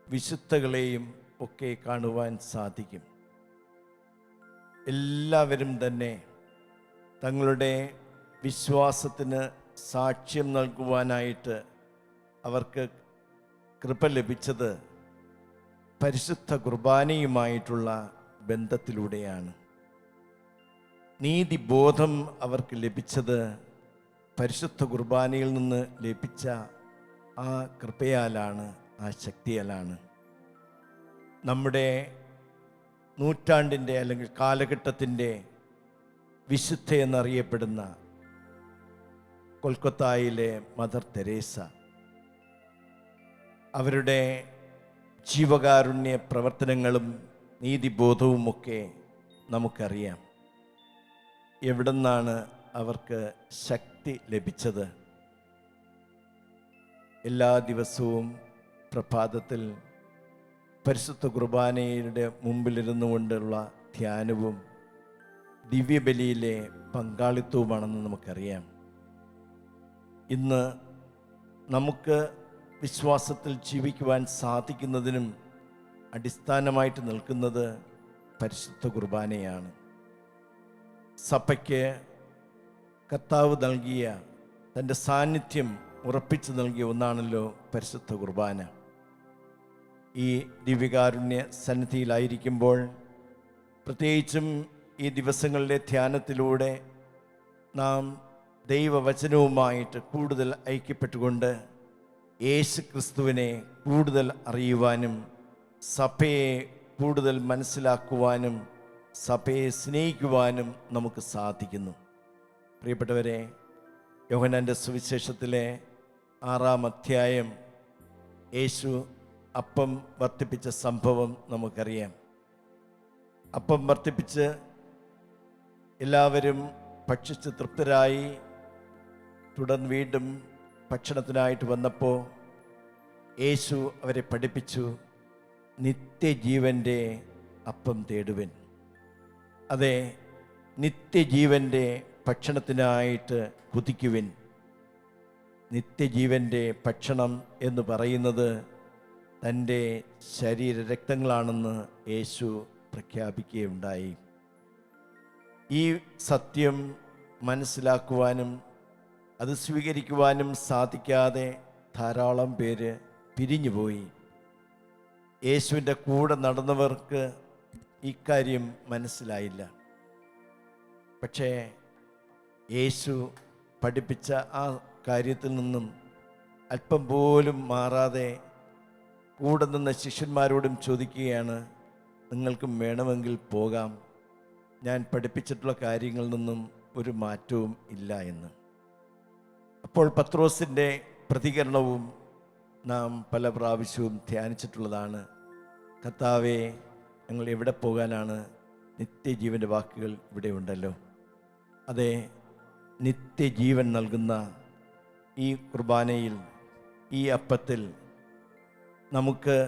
വിശുദ്ധകളെയും ഒക്കെ കാണുവാൻ സാധിക്കും. എല്ലാവരും തന്നെ തങ്ങളുടെ വിശ്വാസത്തിന് സാക്ഷ്യം നൽകുവാനായിട്ട് അവർക്ക് കൃപ ലഭിച്ചത് പരിശുദ്ധ കുർബാനയുമായിട്ടുള്ള ബന്ധത്തിലൂടെയാണ്. നീതിബോധം അവർക്ക് ലഭിച്ചത് പരിശുദ്ധ കുർബാനയിൽ നിന്ന് ലഭിച്ച ആ കൃപയാലാണ്, ആ ശക്തിയാലാണ്. നമ്മുടെ നൂറ്റാണ്ടിൻ്റെ അല്ലെങ്കിൽ കാലഘട്ടത്തിൻ്റെ വിശുദ്ധ എന്നറിയപ്പെടുന്ന കൊൽക്കത്തായിലെ മദർ തെരേസ. അവരുടെ ജീവകാരുണ്യ പ്രവർത്തനങ്ങളും നീതിബോധവുമൊക്കെ നമുക്കറിയാം. എവിടെ നിന്നാണ് അവർക്ക് ശക്തി ലഭിച്ചത്? എല്ലാ ദിവസവും പ്രഭാതത്തിൽ പരിശുദ്ധ കുർബാനയുടെ മുമ്പിലിരുന്നു കൊണ്ടുള്ള ധ്യാനവും ദിവ്യബലിയിലെ പങ്കാളിത്തവുമാണെന്ന് നമുക്കറിയാം. ഇന്ന് നമുക്ക് വിശ്വാസത്തിൽ ജീവിക്കുവാൻ സാധിക്കുന്നതിനും അടിസ്ഥാനമായിട്ട് നിൽക്കുന്നത് പരിശുദ്ധ കുർബാനയാണ്. സഭയ്ക്ക് കർത്താവ് നൽകിയ തൻ്റെ സാന്നിധ്യം ഉറപ്പിച്ചു നൽകിയ ഒന്നാണല്ലോ പരിശുദ്ധ കുർബാന. ഈ ദിവ്യകാരുണ്യ സന്നിധിയിലായിരിക്കുമ്പോൾ, പ്രത്യേകിച്ചും ഈ ദിവസങ്ങളിലെ ധ്യാനത്തിലൂടെ നാം ദൈവവചനവുമായിട്ട് കൂടുതൽ ഐക്യപ്പെട്ടുകൊണ്ട് യേശു ക്രിസ്തുവിനെ കൂടുതൽ അറിയുവാനും സഭയെ കൂടുതൽ മനസ്സിലാക്കുവാനും സഭയെ സ്നേഹിക്കുവാനും നമുക്ക് സാധിക്കുന്നു. പ്രിയപ്പെട്ടവരെ, യോഹന്നാൻ്റെ സുവിശേഷത്തിലെ 6-ാം അധ്യായം യേശു അപ്പം വർദ്ധിപ്പിച്ച സംഭവം നമുക്കറിയാം. അപ്പം വർദ്ധിപ്പിച്ച് എല്ലാവരും ഭക്ഷിച്ച് തൃപ്തരായി. തുടർന്ന് വീണ്ടും ഭക്ഷണത്തിനായിട്ട് വന്നപ്പോൾ യേശു അവരെ പഠിപ്പിച്ചു, നിത്യജീവൻ്റെ അപ്പം തേടുവൻ. അതെ, നിത്യജീവൻ്റെ ഭക്ഷണത്തിനായിട്ട് കുതിക്കുവിൻ. നിത്യജീവൻ്റെ ഭക്ഷണം എന്ന് പറയുന്നത് തൻ്റെ ശരീരരക്തങ്ങളാണെന്ന് യേശു പ്രഖ്യാപിക്കുകയുണ്ടായി. ഈ സത്യം മനസ്സിലാക്കുവാനും അത് സ്വീകരിക്കുവാനും സാധിക്കാതെ ധാരാളം പേര് പിരിഞ്ഞുപോയി. യേശുവിൻ്റെ കൂടെ നടന്നവർക്ക് ഇക്കാര്യം മനസ്സിലായില്ല. പക്ഷേ യേശു പഠിപ്പിച്ച ആ കാര്യത്തിൽ നിന്നും അല്പം പോലും മാറാതെ കൂടെ നിന്ന ശിഷ്യന്മാരോടും ചോദിക്കുകയാണ്, നിങ്ങൾക്കും വേണമെങ്കിൽ പോകാം, ഞാൻ പഠിപ്പിച്ചിട്ടുള്ള കാര്യങ്ങളിൽ നിന്നും ഒരു മാറ്റവും ഇല്ല എന്ന്. അപ്പോൾ പത്രോസിൻ്റെ പ്രതികരണവും നാം പല പ്രാവശ്യവും ധ്യാനിച്ചിട്ടുള്ളതാണ്. കർത്താവേ, ഞങ്ങൾ എവിടെ പോകാനാണ്? നിത്യജീവൻ്റെ വാക്കുകൾ ഇവിടെ ഉണ്ടല്ലോ. അതെ, നിത്യജീവൻ നൽകുന്ന ഈ കുർബാനയിൽ, ഈ അപ്പത്തിൽ നമുക്ക്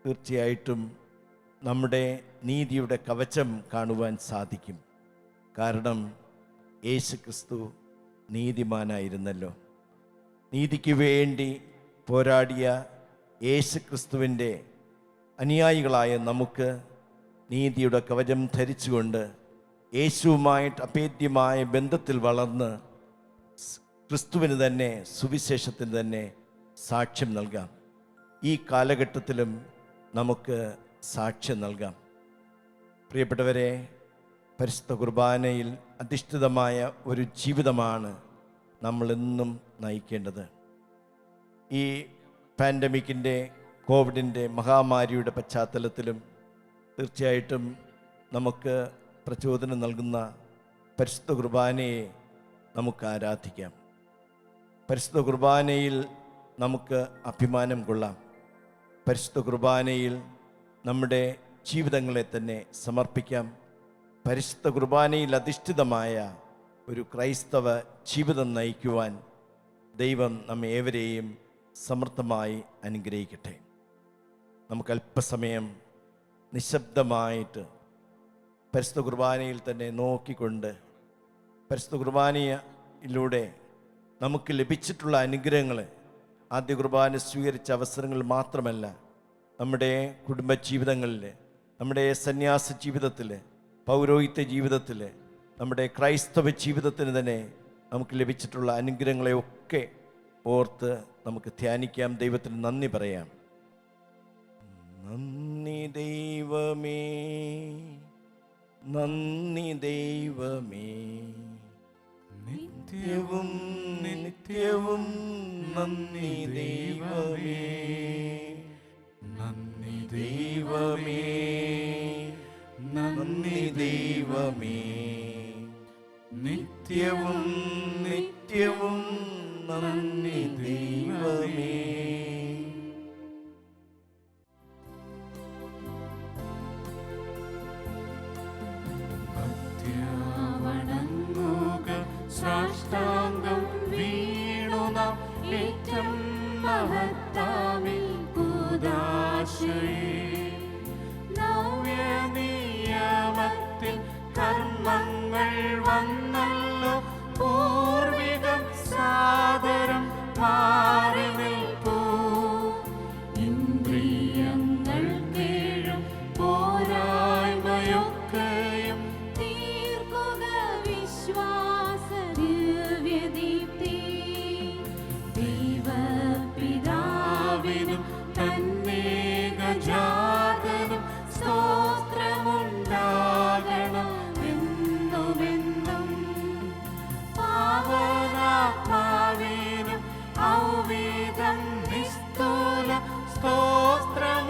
തീർച്ചയായിട്ടും നമ്മുടെ നീതിയുടെ കവചം കാണുവാൻ സാധിക്കും. കാരണം യേശു ക്രിസ്തു നീതിമാനായിരുന്നല്ലോ. നീതിക്ക് വേണ്ടി പോരാടിയ യേശു ക്രിസ്തുവിൻ്റെ അനുയായികളായ നമുക്ക് നീതിയുടെ കവചം ധരിച്ചുകൊണ്ട് യേശുവുമായിട്ട് അഭേദ്യമായ ബന്ധത്തിൽ വളർന്ന് ക്രിസ്തുവിന് തന്നെ, സുവിശേഷത്തിന് തന്നെ സാക്ഷ്യം നൽകാം. ഈ കാലഘട്ടത്തിലും നമുക്ക് സാക്ഷ്യം നൽകാം. പ്രിയപ്പെട്ടവരെ, പരിശുദ്ധ കുർബാനയിൽ അധിഷ്ഠിതമായ ഒരു ജീവിതമാണ് നമ്മളെന്നും നയിക്കേണ്ടത്. ഈ പാൻഡമിക്കിൻ്റെ, കോവിഡിൻ്റെ മഹാമാരിയുടെ പശ്ചാത്തലത്തിലും തീർച്ചയായിട്ടും നമുക്ക് പ്രചോദനം നൽകുന്ന പരിശുദ്ധ കുർബാനയെ നമുക്ക് ആരാധിക്കാം. പരിശുദ്ധ കുർബാനയിൽ നമുക്ക് അഭിമാനം കൊള്ളാം. പരിശുദ്ധ കുർബാനയിൽ നമ്മുടെ ജീവിതങ്ങളെ തന്നെ സമർപ്പിക്കാം. പരിശുദ്ധ കുർബാനയിൽ അധിഷ്ഠിതമായ ഒരു ക്രൈസ്തവ ജീവിതം നയിക്കുവാൻ ദൈവം നമ്മെ ഏവരെയും സമർത്ഥമായി അനുഗ്രഹിക്കട്ടെ. നമുക്ക് അല്പസമയം നിശബ്ദമായിട്ട് പരിശുദ്ധ കുർബാനയിൽ തന്നെ നോക്കിക്കൊണ്ട്, പരിശുദ്ധ കുർബാനയിലൂടെ നമുക്ക് ലഭിച്ചിട്ടുള്ള അനുഗ്രഹങ്ങൾ, ആദ്യ കുർബാന സ്വീകരിച്ച അവസരങ്ങൾ മാത്രമല്ല, നമ്മുടെ കുടുംബജീവിതങ്ങളിൽ, നമ്മുടെ സന്യാസ ജീവിതത്തിൽ, പൗരോഹിത്യ ജീവിതത്തിൽ, നമ്മുടെ ക്രൈസ്തവ ജീവിതത്തിന് തന്നെ നമുക്ക് ലഭിച്ചിട്ടുള്ള അനുഗ്രഹങ്ങളെയൊക്കെ ഓർത്ത് നമുക്ക് ധ്യാനിക്കാം. ദൈവത്തിന് നന്ദി പറയാം. നന്ദി ദൈവമേ, നന്ദി ദൈവമേ, നിത്യവും നിത്യവും നന്ദി ദൈവമേ, നന്ദി ദൈവമേ, നന്ദി ദൈവമേ, നിത്യവും നിത്യ നിത്യവും നന്ദി ദൈവമേ. വണങ്ങുക സാഷ്ടാംഗം വീണു നാം ഏറ്റം മഹത്താമിൽ കൂദാശയെ. നവ്യനിയമത്തിൽ കർമ്മങ്ങൾ വന്നല്ലോ, പൂർവികം സാദരം മാറി നിൽപ്പൂ. ഇന്ദ്രിയങ്ങൾ കേഴും പോരായ്മയൊക്കെയും തീർക്കുക വിശ്വാസ ദിവ്യദീപ്തി. ദൈവപിതാവിനും തന്നേകജാതനും സ്തോത്രമുണ്ടാകണം എന്നുമെന്നും. പാവനാത്മാവിനും ഔവിധം നിസ്തുല സ്തോത്രമുണ്ടാകണം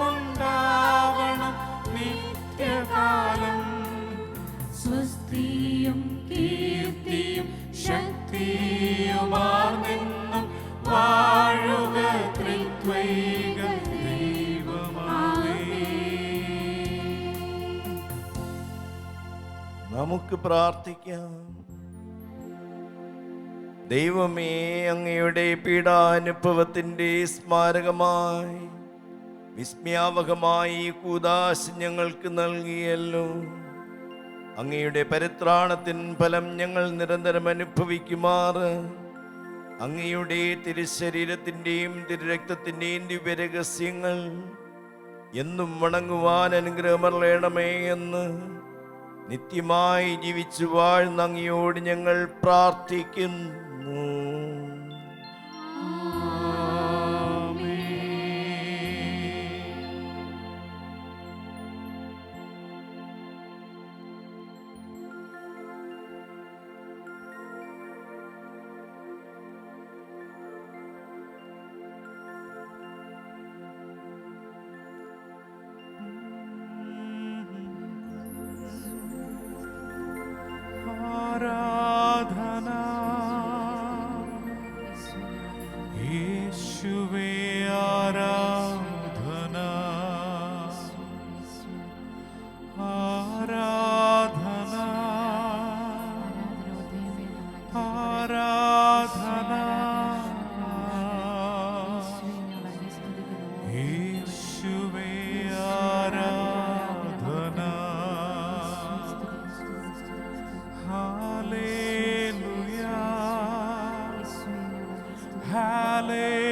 നിത്യകാലം. സ്വസ്തിയും കീർത്തിയും ശക്തിയുമാർന്നെന്നും വാഴുക ത്രിത്വൈക ദൈവമാമേ. നമുക്ക് പ്രാർത്ഥിക്കാം. ദൈവമേ, അങ്ങയുടെ പീഡാനുഭവത്തിൻ്റെ സ്മാരകമായി വിസ്മയാവഹമായി ഈ കൂദാശ ഞങ്ങൾക്ക് നൽകിയല്ലോ. അങ്ങയുടെ പരിത്രാണത്തിൻ ഫലം ഞങ്ങൾ നിരന്തരം അനുഭവിക്കുമാറ് അങ്ങയുടെ തിരുശരീരത്തിൻ്റെയും തിരുരക്തത്തിൻ്റെയും ദിവ്യരഹസ്യങ്ങൾ എന്നും വണങ്ങുവാൻ അനുഗ്രഹമറിയണമേ എന്ന് നിത്യമായി ജീവിച്ചു വാഴ്ന്ന അങ്ങയോട് ഞങ്ങൾ പ്രാർത്ഥിക്കുന്നു. ആരാധന യേശുവേ, ആരാധന ആരാധന ആരാധന യേശുവേ, ആരാധന. Hallelujah, hallelujah.